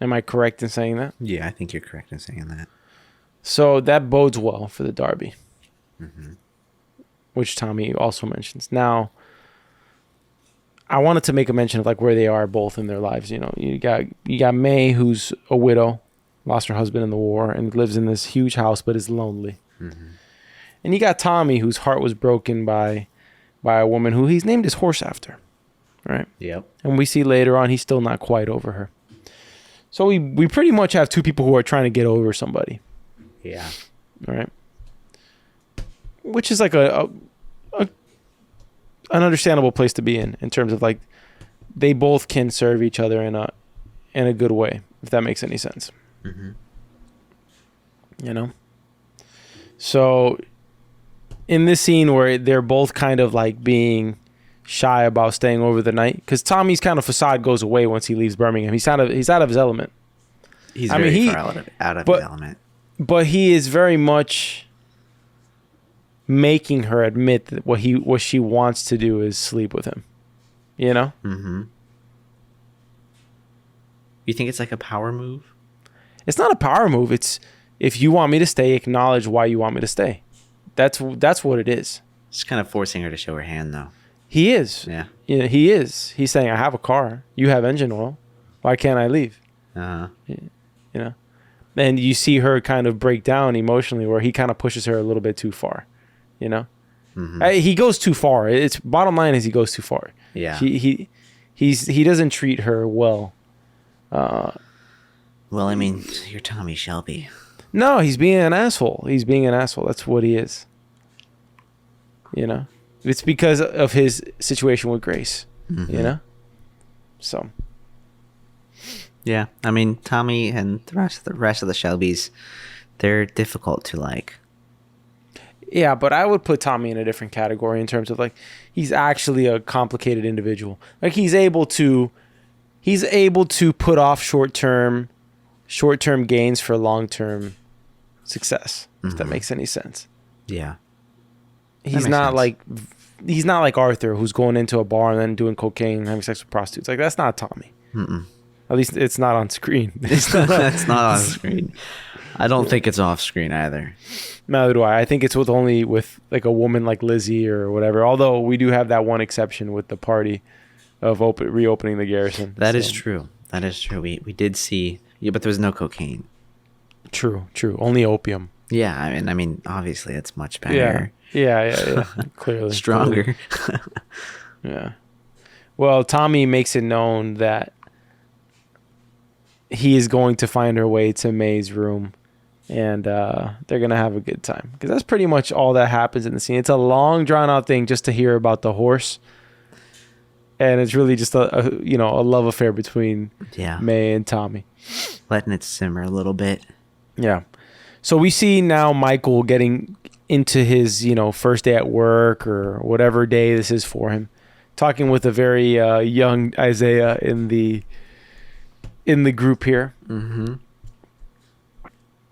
Am I correct in saying that? Yeah, I think you're correct in saying that. So that bodes well for the Derby. Which Tommy also mentions. Now, I wanted to make a mention of like where they are both in their lives. You know, you got May, who's a widow, lost her husband in the war, and lives in this huge house, but is lonely. And you got Tommy, whose heart was broken by a woman who he's named his horse after, right? Yep. And we see later on he's still not quite over her. So we pretty much have two people who are trying to get over somebody. Yeah. All right. Which is like an understandable place to be in terms of like they both can serve each other in a good way, if that makes any sense. You know? So in this scene where they're both kind of like being shy about staying over the night, because Tommy's kind of facade goes away once he leaves Birmingham. He's out of his element. He's very far out of his element. But he is very much making her admit that what she wants to do is sleep with him. You know? You think it's like a power move? It's not a power move. It's, if you want me to stay, acknowledge why you want me to stay. That's what it is. It's kind of forcing her to show her hand, though. He is. Yeah. You know, he is. He's saying, I have a car. You have engine oil. Why can't I leave? You know? And you see her kind of break down emotionally where he kind of pushes her a little bit too far. You know? He goes too far. It's bottom line is he goes too far. Yeah. He doesn't treat her well. Well, I mean, you're Tommy Shelby. No, he's being an asshole. He's being an asshole. That's what he is. You know? It's because of his situation with Grace. You know? So. Yeah. I mean, Tommy and the rest of the Shelbys, they're difficult to like. Yeah, but I would put Tommy in a different category in terms of like he's actually a complicated individual. Like he's able to put off short-term gains for long-term success. If that makes any sense. Yeah. He's not like Arthur, who's going into a bar and then doing cocaine and having sex with prostitutes. Like that's not Tommy. Mm-mm. At least it's not on screen. It's not on screen. I don't think it's off screen either. Neither do I. I think it's only with like a woman like Lizzie or whatever. Although we do have that one exception with the party of reopening the garrison. That is true. That is true. We did see, but there was no cocaine. True. Only opium. Yeah, I mean, obviously it's much better. Yeah. Clearly. Stronger. Clearly. Yeah. Well, Tommy makes it known that he is going to find her way to May's room, and they're going to have a good time. Because that's pretty much all that happens in the scene. It's a long, drawn-out thing just to hear about the horse. And it's really just a love affair between May and Tommy. Letting it simmer a little bit. Yeah. So we see now Michael getting into his, first day at work or whatever day this is for him. Talking with a very young Isaiah in the group here. Mm-hmm.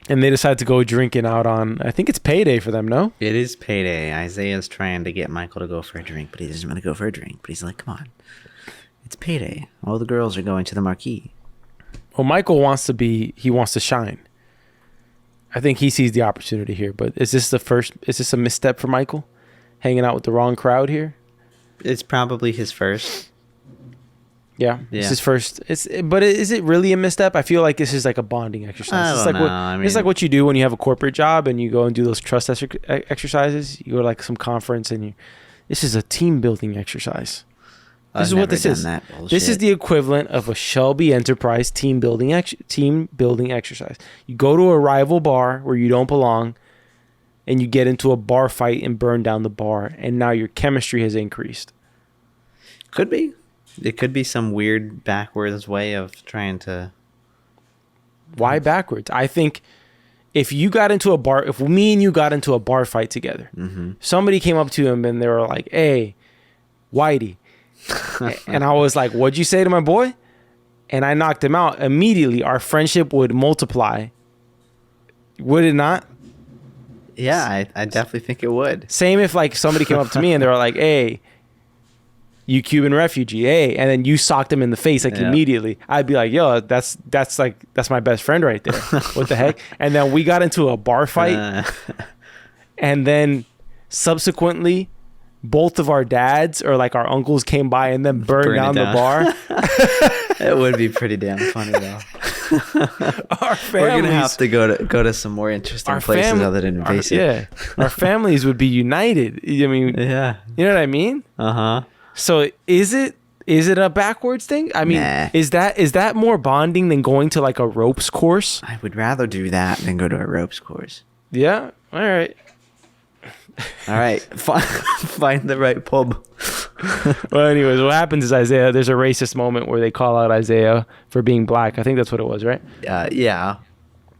And they decide to go drinking out on, I think it's payday for them, no? It is payday. Isaiah's trying to get Michael to go for a drink, but he doesn't want to go for a drink. But he's like, come on. It's payday. All the girls are going to the marquee. Well, Michael wants to shine. I think he sees the opportunity here, but is this a misstep for Michael? Hanging out with the wrong crowd here? It's probably his first. Yeah. It's his first. But is it really a misstep? I feel like this is like a bonding exercise. It's like what you do when you have a corporate job and you go and do those trust exercises. You go to like some conference and this is a team building exercise. This is what this is. This is the equivalent of a Shelby Enterprise team building exercise. You go to a rival bar where you don't belong, and you get into a bar fight and burn down the bar, and now your chemistry has increased. Could be. It could be some weird backwards way of trying to. Why backwards? I think if me and you got into a bar fight together, somebody came up to him and they were like, "Hey, Whitey." And I was like, what'd you say to my boy? And I knocked him out. Immediately, our friendship would multiply. Would it not? Yeah, I definitely think it would. Same if like somebody came up to me and they were like, hey, you Cuban refugee, hey, and then you socked him in the face immediately. I'd be like, yo, that's my best friend right there. What the heck? And then we got into a bar fight. And then subsequently, both of our dads or like our uncles came by and then burned down the bar. It would be pretty damn funny though. We're gonna have to go to some more interesting places other than invasive. Our families would be united. I mean, you know what I mean? So is it a backwards thing? I mean, is that more bonding than going to like a ropes course? I would rather do that than go to a ropes course. Yeah. All right. Find the right pub. Well, anyways, what happens is there's a racist moment where they call out Isaiah for being black. I think that's what it was, right? Yeah.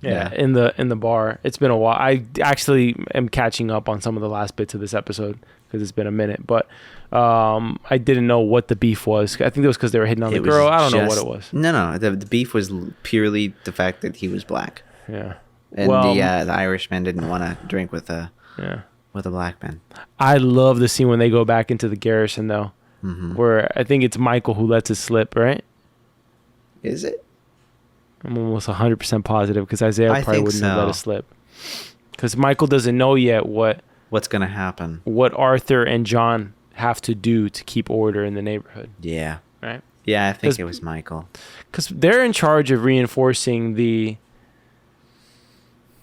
In the bar. It's been a while. I actually am catching up on some of the last bits of this episode because it's been a minute. But I didn't know what the beef was. I think it was because they were hitting on the girl. I don't know what it was. No. The beef was purely the fact that he was black. Yeah. And the Irishman didn't want to drink with a black man. I love the scene when they go back into the garrison though, where I think it's Michael who lets it slip, right? Is it? I'm almost 100% positive because Isaiah probably wouldn't have let it slip. Because Michael doesn't know yet what's going to happen. What Arthur and John have to do to keep order in the neighborhood. Yeah. Right? Yeah, I think it was Michael. Because they're in charge of reinforcing the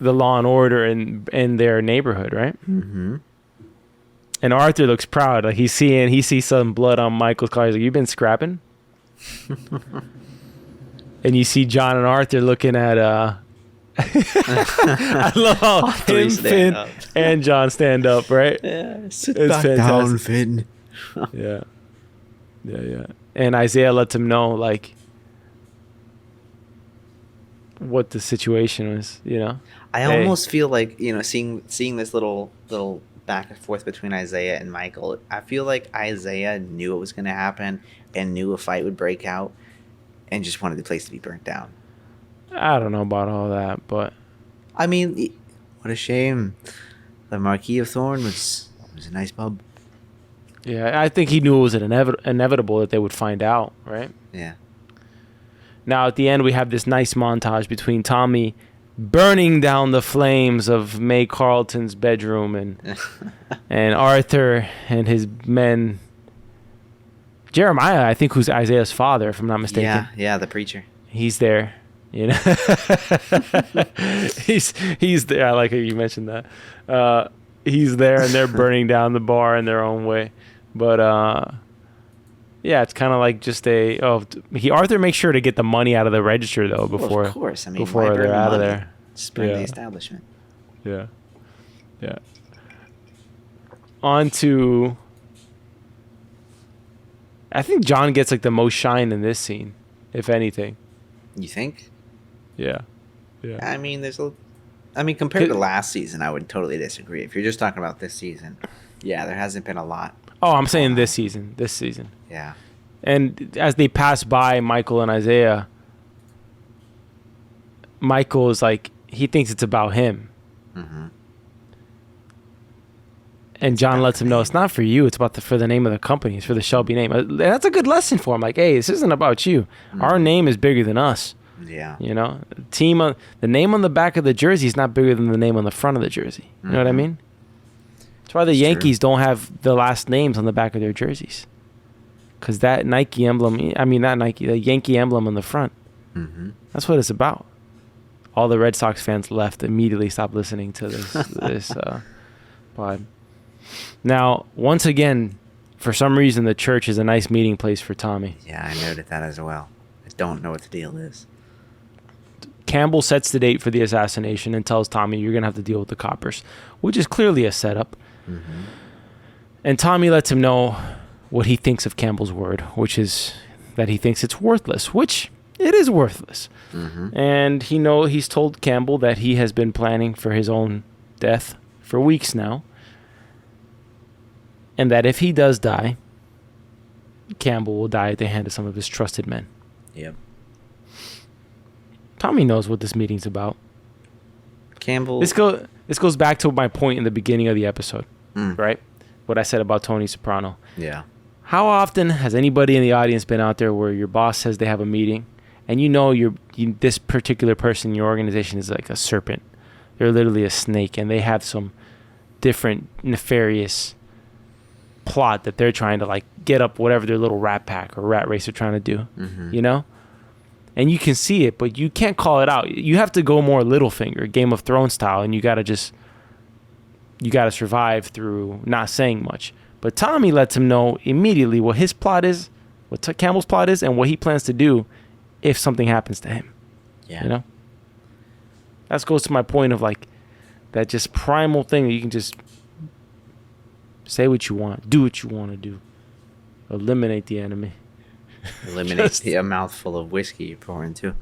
law and order in their neighborhood, right? Mm-hmm. And Arthur looks proud. Like he sees some blood on Michael's car. He's like, "You've been scrapping?" And you see John and Arthur looking at I love how him, Finn, and John stand up, right? Yeah, sit back down, Finn. Yeah. And Isaiah lets him know, like, what the situation was, you know. I almost feel like, you know, seeing this little back and forth between Isaiah and Michael, I feel like Isaiah knew it was going to happen and knew a fight would break out and just wanted the place to be burnt down. I don't know about all that, but I mean, what a shame. The Marquis of Thorn was a nice pub. yeah, I think he knew it was inevitable that they would find out, right? Yeah. Now, at the end, we have this nice montage between Tommy burning down the flames of May Carlton's bedroom and Arthur and his men. Jeremiah, I think, who's Isaiah's father, if I'm not mistaken. Yeah, the preacher. He's there, you know. he's there. I like how you mentioned that. He's there, and they're burning down the bar in their own way. But yeah, it's kind of like just Arthur makes sure to get the money out of the register though before. Well, of course, I mean, before they're out of there. Spring the establishment. Yeah. On to. I think John gets like the most shine in this scene, if anything. You think? Yeah. I mean, compared to last season, I would totally disagree. If you're just talking about this season, yeah, there hasn't been a lot. Oh, I'm saying this season. Yeah. And as they pass by Michael and Isaiah, Michael is like, he thinks it's about him. Mm-hmm. And John lets him know it's not for you. It's for the name of the company. It's for the Shelby name. And that's a good lesson for him. Like, hey, this isn't about you. Mm-hmm. Our name is bigger than us. Yeah. You know, the name on the back of the jersey is not bigger than the name on the front of the jersey. You know what I mean? That's why the Yankees don't have the last names on the back of their jerseys. Because that Nike emblem, the Yankee emblem on the front, that's what it's about. All the Red Sox fans left, immediately stopped listening to this pod. Now, once again, for some reason, the church is a nice meeting place for Tommy. Yeah, I noted that as well. I don't know what the deal is. Campbell sets the date for the assassination and tells Tommy, you're going to have to deal with the coppers, which is clearly a setup. Mm-hmm. And Tommy lets him know what he thinks of Campbell's word, which is that he thinks it's worthless, which it is worthless. Mm-hmm. And he's told Campbell that he has been planning for his own death for weeks now. And that if he does die, Campbell will die at the hand of some of his trusted men. Yep. Tommy knows what this meeting's about. Campbell. This goes back to my point in the beginning of the episode, right? What I said about Tony Soprano. Yeah. How often has anybody in the audience been out there where your boss says they have a meeting, and this particular person in your organization is like a serpent? They're literally a snake, and they have some different nefarious plot that they're trying to like get up whatever their little rat pack or rat race they're trying to do, you know? And you can see it, but you can't call it out. You have to go more Littlefinger, Game of Thrones style, and you got to survive through not saying much. But Tommy lets him know immediately what his plot is, what Campbell's plot is, and what he plans to do if something happens to him. Yeah. You know? That goes to my point of like that just primal thing that you can just say what you want, do what you want to do, eliminate the enemy. Eliminate a mouthful of whiskey you pour into.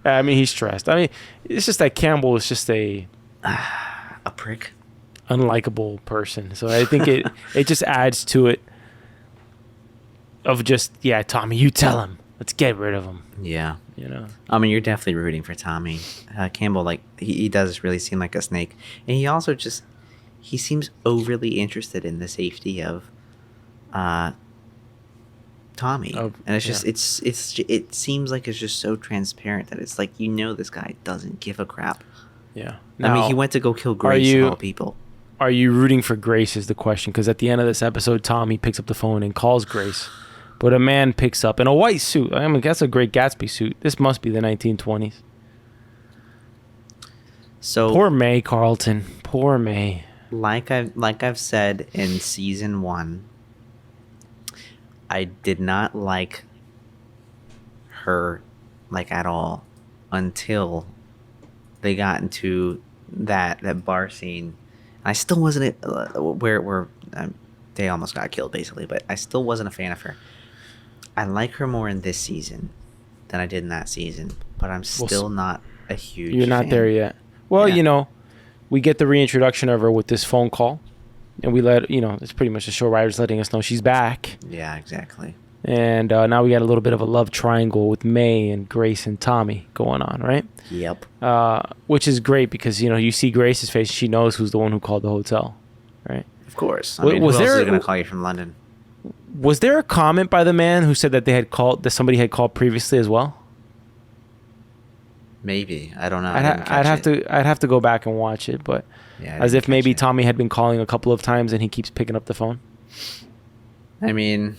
I mean, he's stressed. I mean, it's just that Campbell is just a prick, unlikable person. So I think it just adds to it of just, yeah, Tommy, you tell him. Let's get rid of him. Yeah. You know? I mean, you're definitely rooting for Tommy. Campbell, like, he does really seem like a snake. And he also he seems overly interested in the safety of Tommy. And it's just, it seems like it's just so transparent that it's like, this guy doesn't give a crap. Yeah. Now, I mean, he went to go kill Grace of all people. Are you rooting for Grace is the question, because at the end of this episode, Tommy picks up the phone and calls Grace. But a man picks up in a white suit. I mean, that's a great Gatsby suit. This must be the 1920s. So poor May Carlton. Poor May. Like I've said in season 1, I did not like her like at all until they got into that bar scene. I still wasn't where they almost got killed basically, but I still wasn't a fan of her. I like her more in this season than I did in that season. but I'm still not a huge You're not fan. there yet. Well, Yeah. we get the reintroduction of her with this phone call, and we let it's pretty much the show writers letting us know she's back. Yeah, exactly. And now we got a little bit of a love triangle with May and Grace and Tommy going on, right? Yep. Which is great because you see Grace's face, she knows who's the one who called the hotel, right? Of course. I Was mean, who else there- is going to call you from London? Was there a comment by the man who said that that somebody had called previously as well? Maybe. I don't know. I'd have to go back and watch it, but Yeah, I as didn't if maybe catch it. Tommy had been calling a couple of times and he keeps picking up the phone. I mean,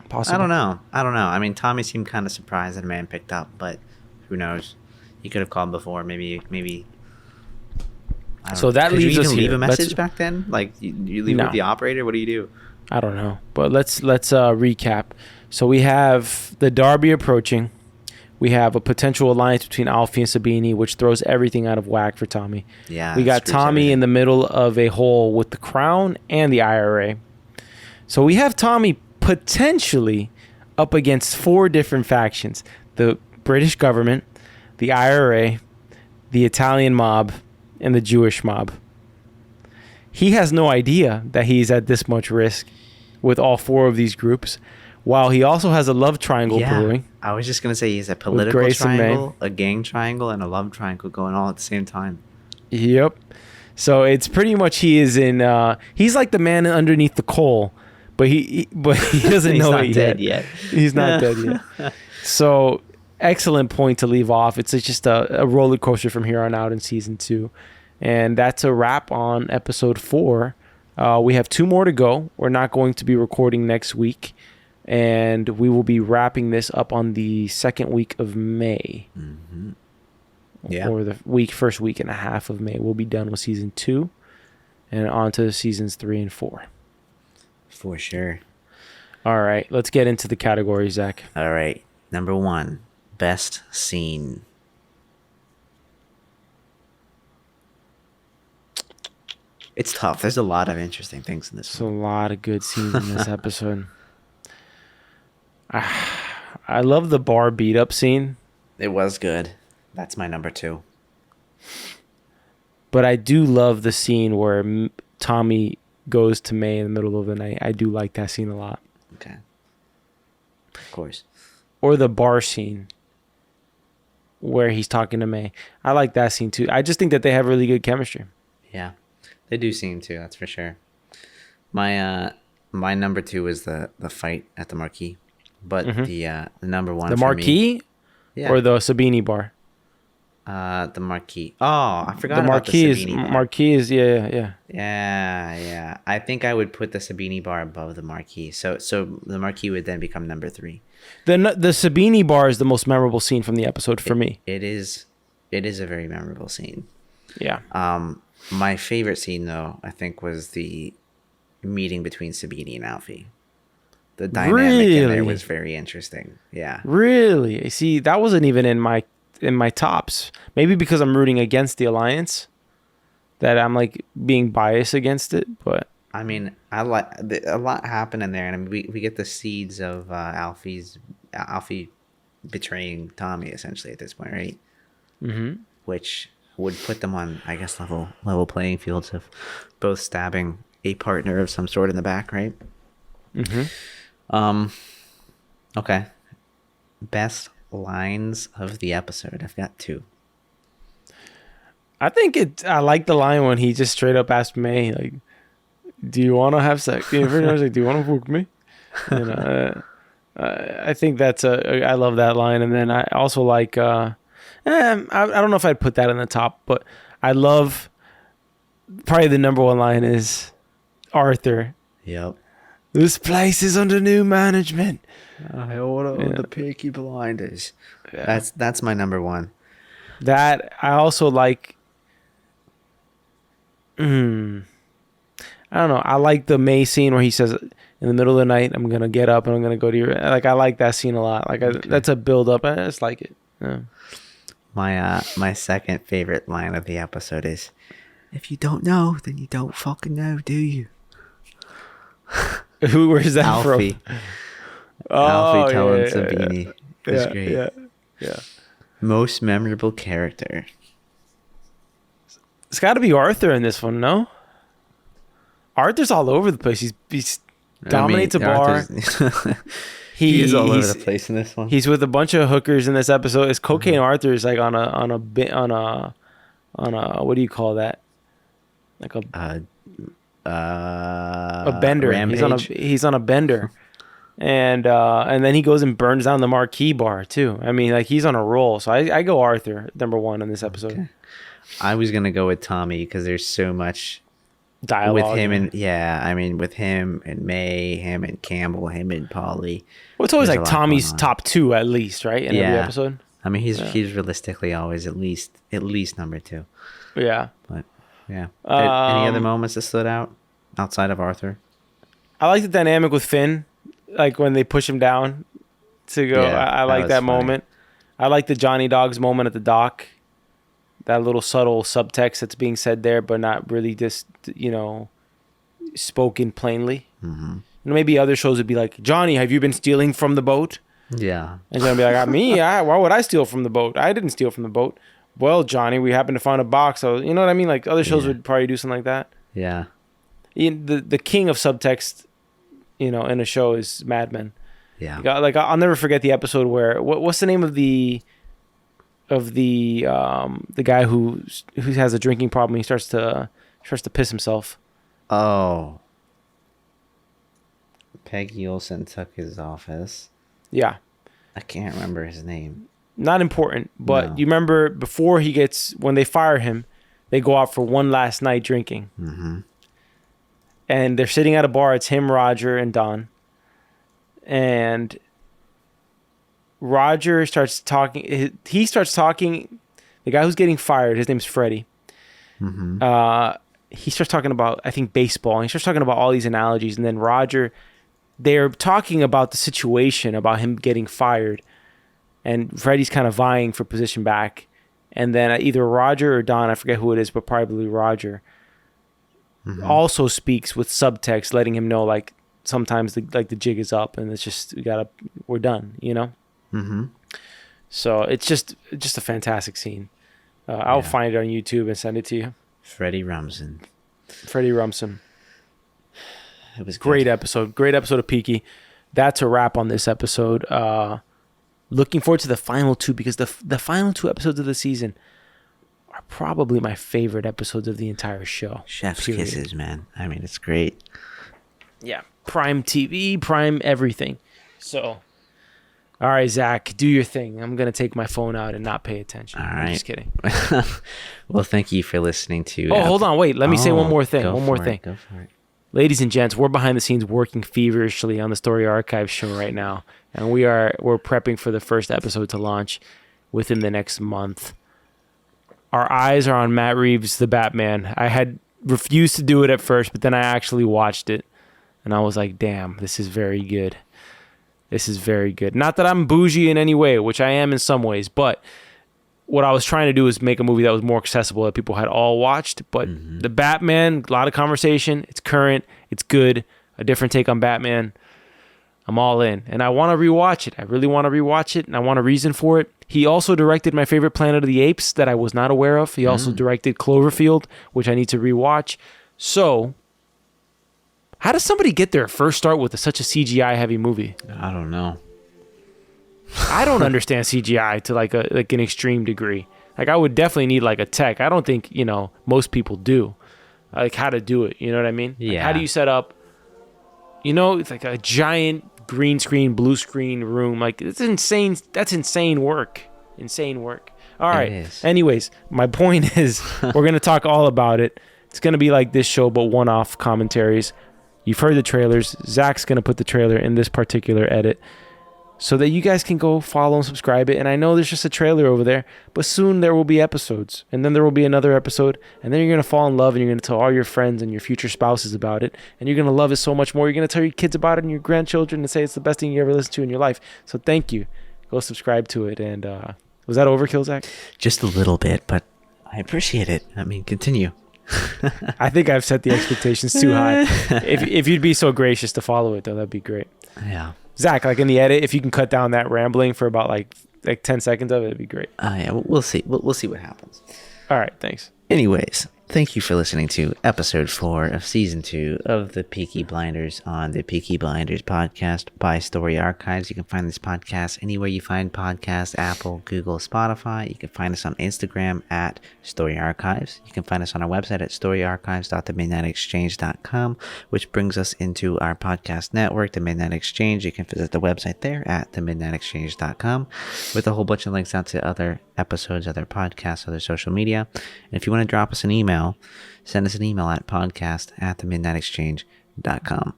Possible. I don't know. I mean, Tommy seemed kind of surprised that a man picked up, but who knows? He could have called before. Maybe. I don't So know. that Could leaves you us even leave here. a message back then? Like you leave No. with the operator? What do you do? I don't know, but let's recap. So we have the derby approaching. We have a potential alliance between Alfie and Sabini, which throws everything out of whack for Tommy. Yeah. We got Tommy in the middle of a hole with the Crown and the IRA. So we have Tommy potentially up against 4 different factions: the British government, the IRA, the Italian mob, and the Jewish mob. He has no idea that he's at this much risk with all 4 of these groups, while he also has a love triangle brewing. I was just gonna say he's a political Grace and May. triangle, a gang triangle, and a love triangle going all at the same time. Yep. So it's pretty much he's like the man underneath the coal, but he doesn't He's know not it dead yet. He's not dead yet. So excellent point to leave off. It's just a roller coaster from here on out in season 2. And that's a wrap on episode 4. We have 2 more to go. We're not going to be recording next week. And we will be wrapping this up on the second week of May. Mm-hmm. Yeah. Or the first week and a half of May. We'll be done with season 2. And on to seasons 3 and 4. For sure. All right. Let's get into the categories, Zach. All right. Number 1, best scene. It's tough. There's a lot of interesting things in this There's a lot of good scenes in this episode. I love the bar beat up scene, It was good. That's my number 2. but I do love the scene where Tommy goes to May in the middle of the night. I do like that scene a lot. Okay. Of course. Or the bar scene where he's talking to May. I like that scene too. I just think that they have really good chemistry. Yeah. They do seem to, that's for sure. My number 2 is the fight at the Marquee. But the number 1 The for Marquee me, yeah. or the Sabini bar? The Marquee. Oh, I forgot The about Marquee the is Sabini bar. Marquee is yeah. Yeah. I think I would put the Sabini bar above the Marquee. So the Marquee would then become number 3. The Sabini bar is the most memorable scene from the episode for me. It is a very memorable scene. Yeah. My favorite scene though, I think, was the meeting between Sabini and Alfie. The dynamic in there was very interesting. Yeah. Really? See, that wasn't even in my tops. Maybe because I'm rooting against the alliance, that I'm like being biased against it. But I mean, a lot happened in there, and I mean, we get the seeds of Alfie betraying Tommy essentially at this point, right? Mm-hmm. Which would put them on, I guess, level playing fields of both stabbing a partner of some sort in the back, right? Mm-hmm. Okay. Best lines of the episode. I've got 2. I like the line when he just straight up asked May, like, "Do you want to have sex?" I was like, "Do you want to fuck me?" And I think I love that line. And then I also like, I don't know if I'd put that in the top, but I love probably the number 1 line is Arthur. Yep. "This place is under new management." I order the Peaky Blinders. Yeah. That's my number 1. That I also like. I don't know. I like the May scene where he says, "In the middle of the night, I'm gonna get up and I'm gonna go to your." Like, I like that scene a lot. Like, that's a build up. I just like it. Yeah. My second favorite line of the episode is, "If you don't know, then you don't fucking know, do you?" Where's that Alfie. from? Alfie telling Sabini. It was great. Yeah. Yeah. Most memorable character. It's got to be Arthur in this one, no? Arthur's all over the place. He's dominates a bar. He is all over the place in this one. He's with a bunch of hookers in this episode. It's Cocaine Arthur is like on a what do you call that? Like a bender. Rampage. He's on a bender. And then he goes and burns down the Marquee bar too. I mean, like he's on a roll. So I go Arthur number 1 in this episode. Okay. I was gonna go with Tommy because there's so much dialogue with him and with him and May, him and Campbell, him and Polly. Well, it's always like Tommy's top 2 at least, right? In every episode. I mean, he's realistically always at least number 2. Yeah. But yeah. Any other moments that stood out outside of Arthur? I like the dynamic with Finn, like when they push him down to go. Yeah, I like that moment. I like the Johnny Dogs moment at the dock. That little subtle subtext that's being said there, but not really just, spoken plainly. Mm-hmm. Maybe other shows would be like, Johnny, have you been stealing from the boat? Yeah. And Johnny would be like, why would I steal from the boat? I didn't steal from the boat. Well, Johnny, we happened to find a box. So, you know what I mean? Like other shows would probably do something like that. Yeah. The king of subtext, in a show is Mad Men. Yeah. Like I'll never forget the episode where what's the name of the guy who has a drinking problem. He starts to piss himself. Oh. Peggy Olsen took his office. Yeah. I can't remember his name. Not important, but you remember before when they fire him, they go out for one last night drinking. Mm-hmm. And they're sitting at a bar. It's him, Roger, and Don. And Roger starts talking. He starts talking. The guy who's getting fired, his name's Freddie. Mm-hmm. He starts talking about, I think, baseball. And he starts talking about all these analogies. And then Roger, they're talking about the situation, about him getting fired. And Freddie's kind of vying for position back. And then either Roger or Don, I forget who it is, but probably Roger, also speaks with subtext, letting him know, like, sometimes the jig is up and it's just, we're done, Mm-hmm. So it's just a fantastic scene. I'll find it on YouTube and send it to you. Freddie Rumsen. It was great episode. Great episode of Peaky. That's a wrap on this episode. Looking forward to the final 2 because the final 2 episodes of the season are probably my favorite episodes of the entire show. Chef's kisses, man. I mean, it's great. Yeah. Prime TV, prime everything. So, all right, Zach, do your thing. I'm going to take my phone out and not pay attention. All right. I'm just kidding. Well, thank you for listening to... hold on. Wait, let me say one more thing. Go for it. Ladies and gents, we're behind the scenes working feverishly on the Story Archive show right now. And we're prepping for the first episode to launch within the next month. Our eyes are on Matt Reeves' The Batman. I had refused to do it at first, but then I actually watched it. And I was like, damn, this is very good. This is very good. Not that I'm bougie in any way, which I am in some ways, but what I was trying to do is make a movie that was more accessible, that people had all watched. But The Batman, a lot of conversation. It's current. It's good. A different take on Batman. I'm all in. And I want to rewatch it. I really want to rewatch it, and I want a reason for it. He also directed my favorite Planet of the Apes that I was not aware of. He also directed Cloverfield, which I need to rewatch. So, how does somebody get their first start with such a CGI-heavy movie? I don't know. I don't understand CGI to like an extreme degree. Like I would definitely need like a tech. I don't think, most people do. Like how to do it, you know what I mean? Yeah. Like, how do you set up, it's like a giant green screen, blue screen room. Like it's insane. That's insane work. Insane work. All right. Anyways, my point is we're going to talk all about it. It's going to be like this show, but one-off commentaries. You've heard the trailers. Zach's going to put the trailer in this particular edit so that you guys can go follow and subscribe it. And I know there's just a trailer over there, but soon there will be episodes. And then there will be another episode. And then you're going to fall in love and you're going to tell all your friends and your future spouses about it. And you're going to love it so much more. You're going to tell your kids about it and your grandchildren and say it's the best thing you ever listened to in your life. So thank you. Go subscribe to it. And was that overkill, Zach? Just a little bit, but I appreciate it. I mean, continue. I think I've set the expectations too high. If you'd be so gracious to follow it, though, that'd be great. Yeah. Zach, like in the edit, if you can cut down that rambling for about like like 10 seconds of it, it'd be great. Yeah, we'll see. We'll see what happens. All right, thanks. Anyways, thank you for listening to episode 4 of season 2 of the Peaky Blinders on the Peaky Blinders podcast by Story Archives. You can find this podcast anywhere you find podcasts: Apple, Google, Spotify. You can find us on Instagram at Story Archives. You can find us on our website at storyarchives.themidnightexchange.com, which brings us into our podcast network, The Midnight Exchange. You can visit the website there at themidnightexchange.com with a whole bunch of links out to other episodes, other podcasts, other social media. And if you want to drop us an email, send us an email at podcast@themidnightexchange.com.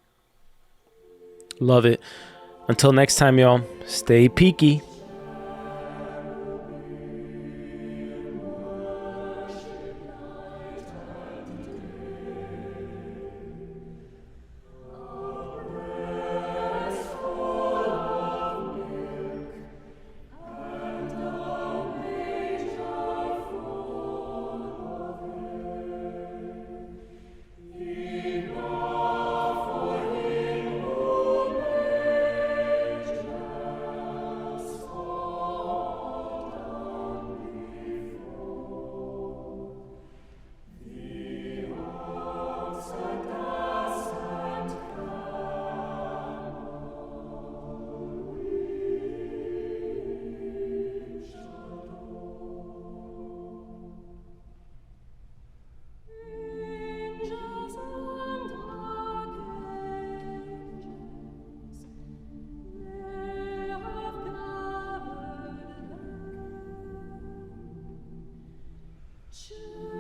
Love it. Until next time, y'all, stay peaky. Sure.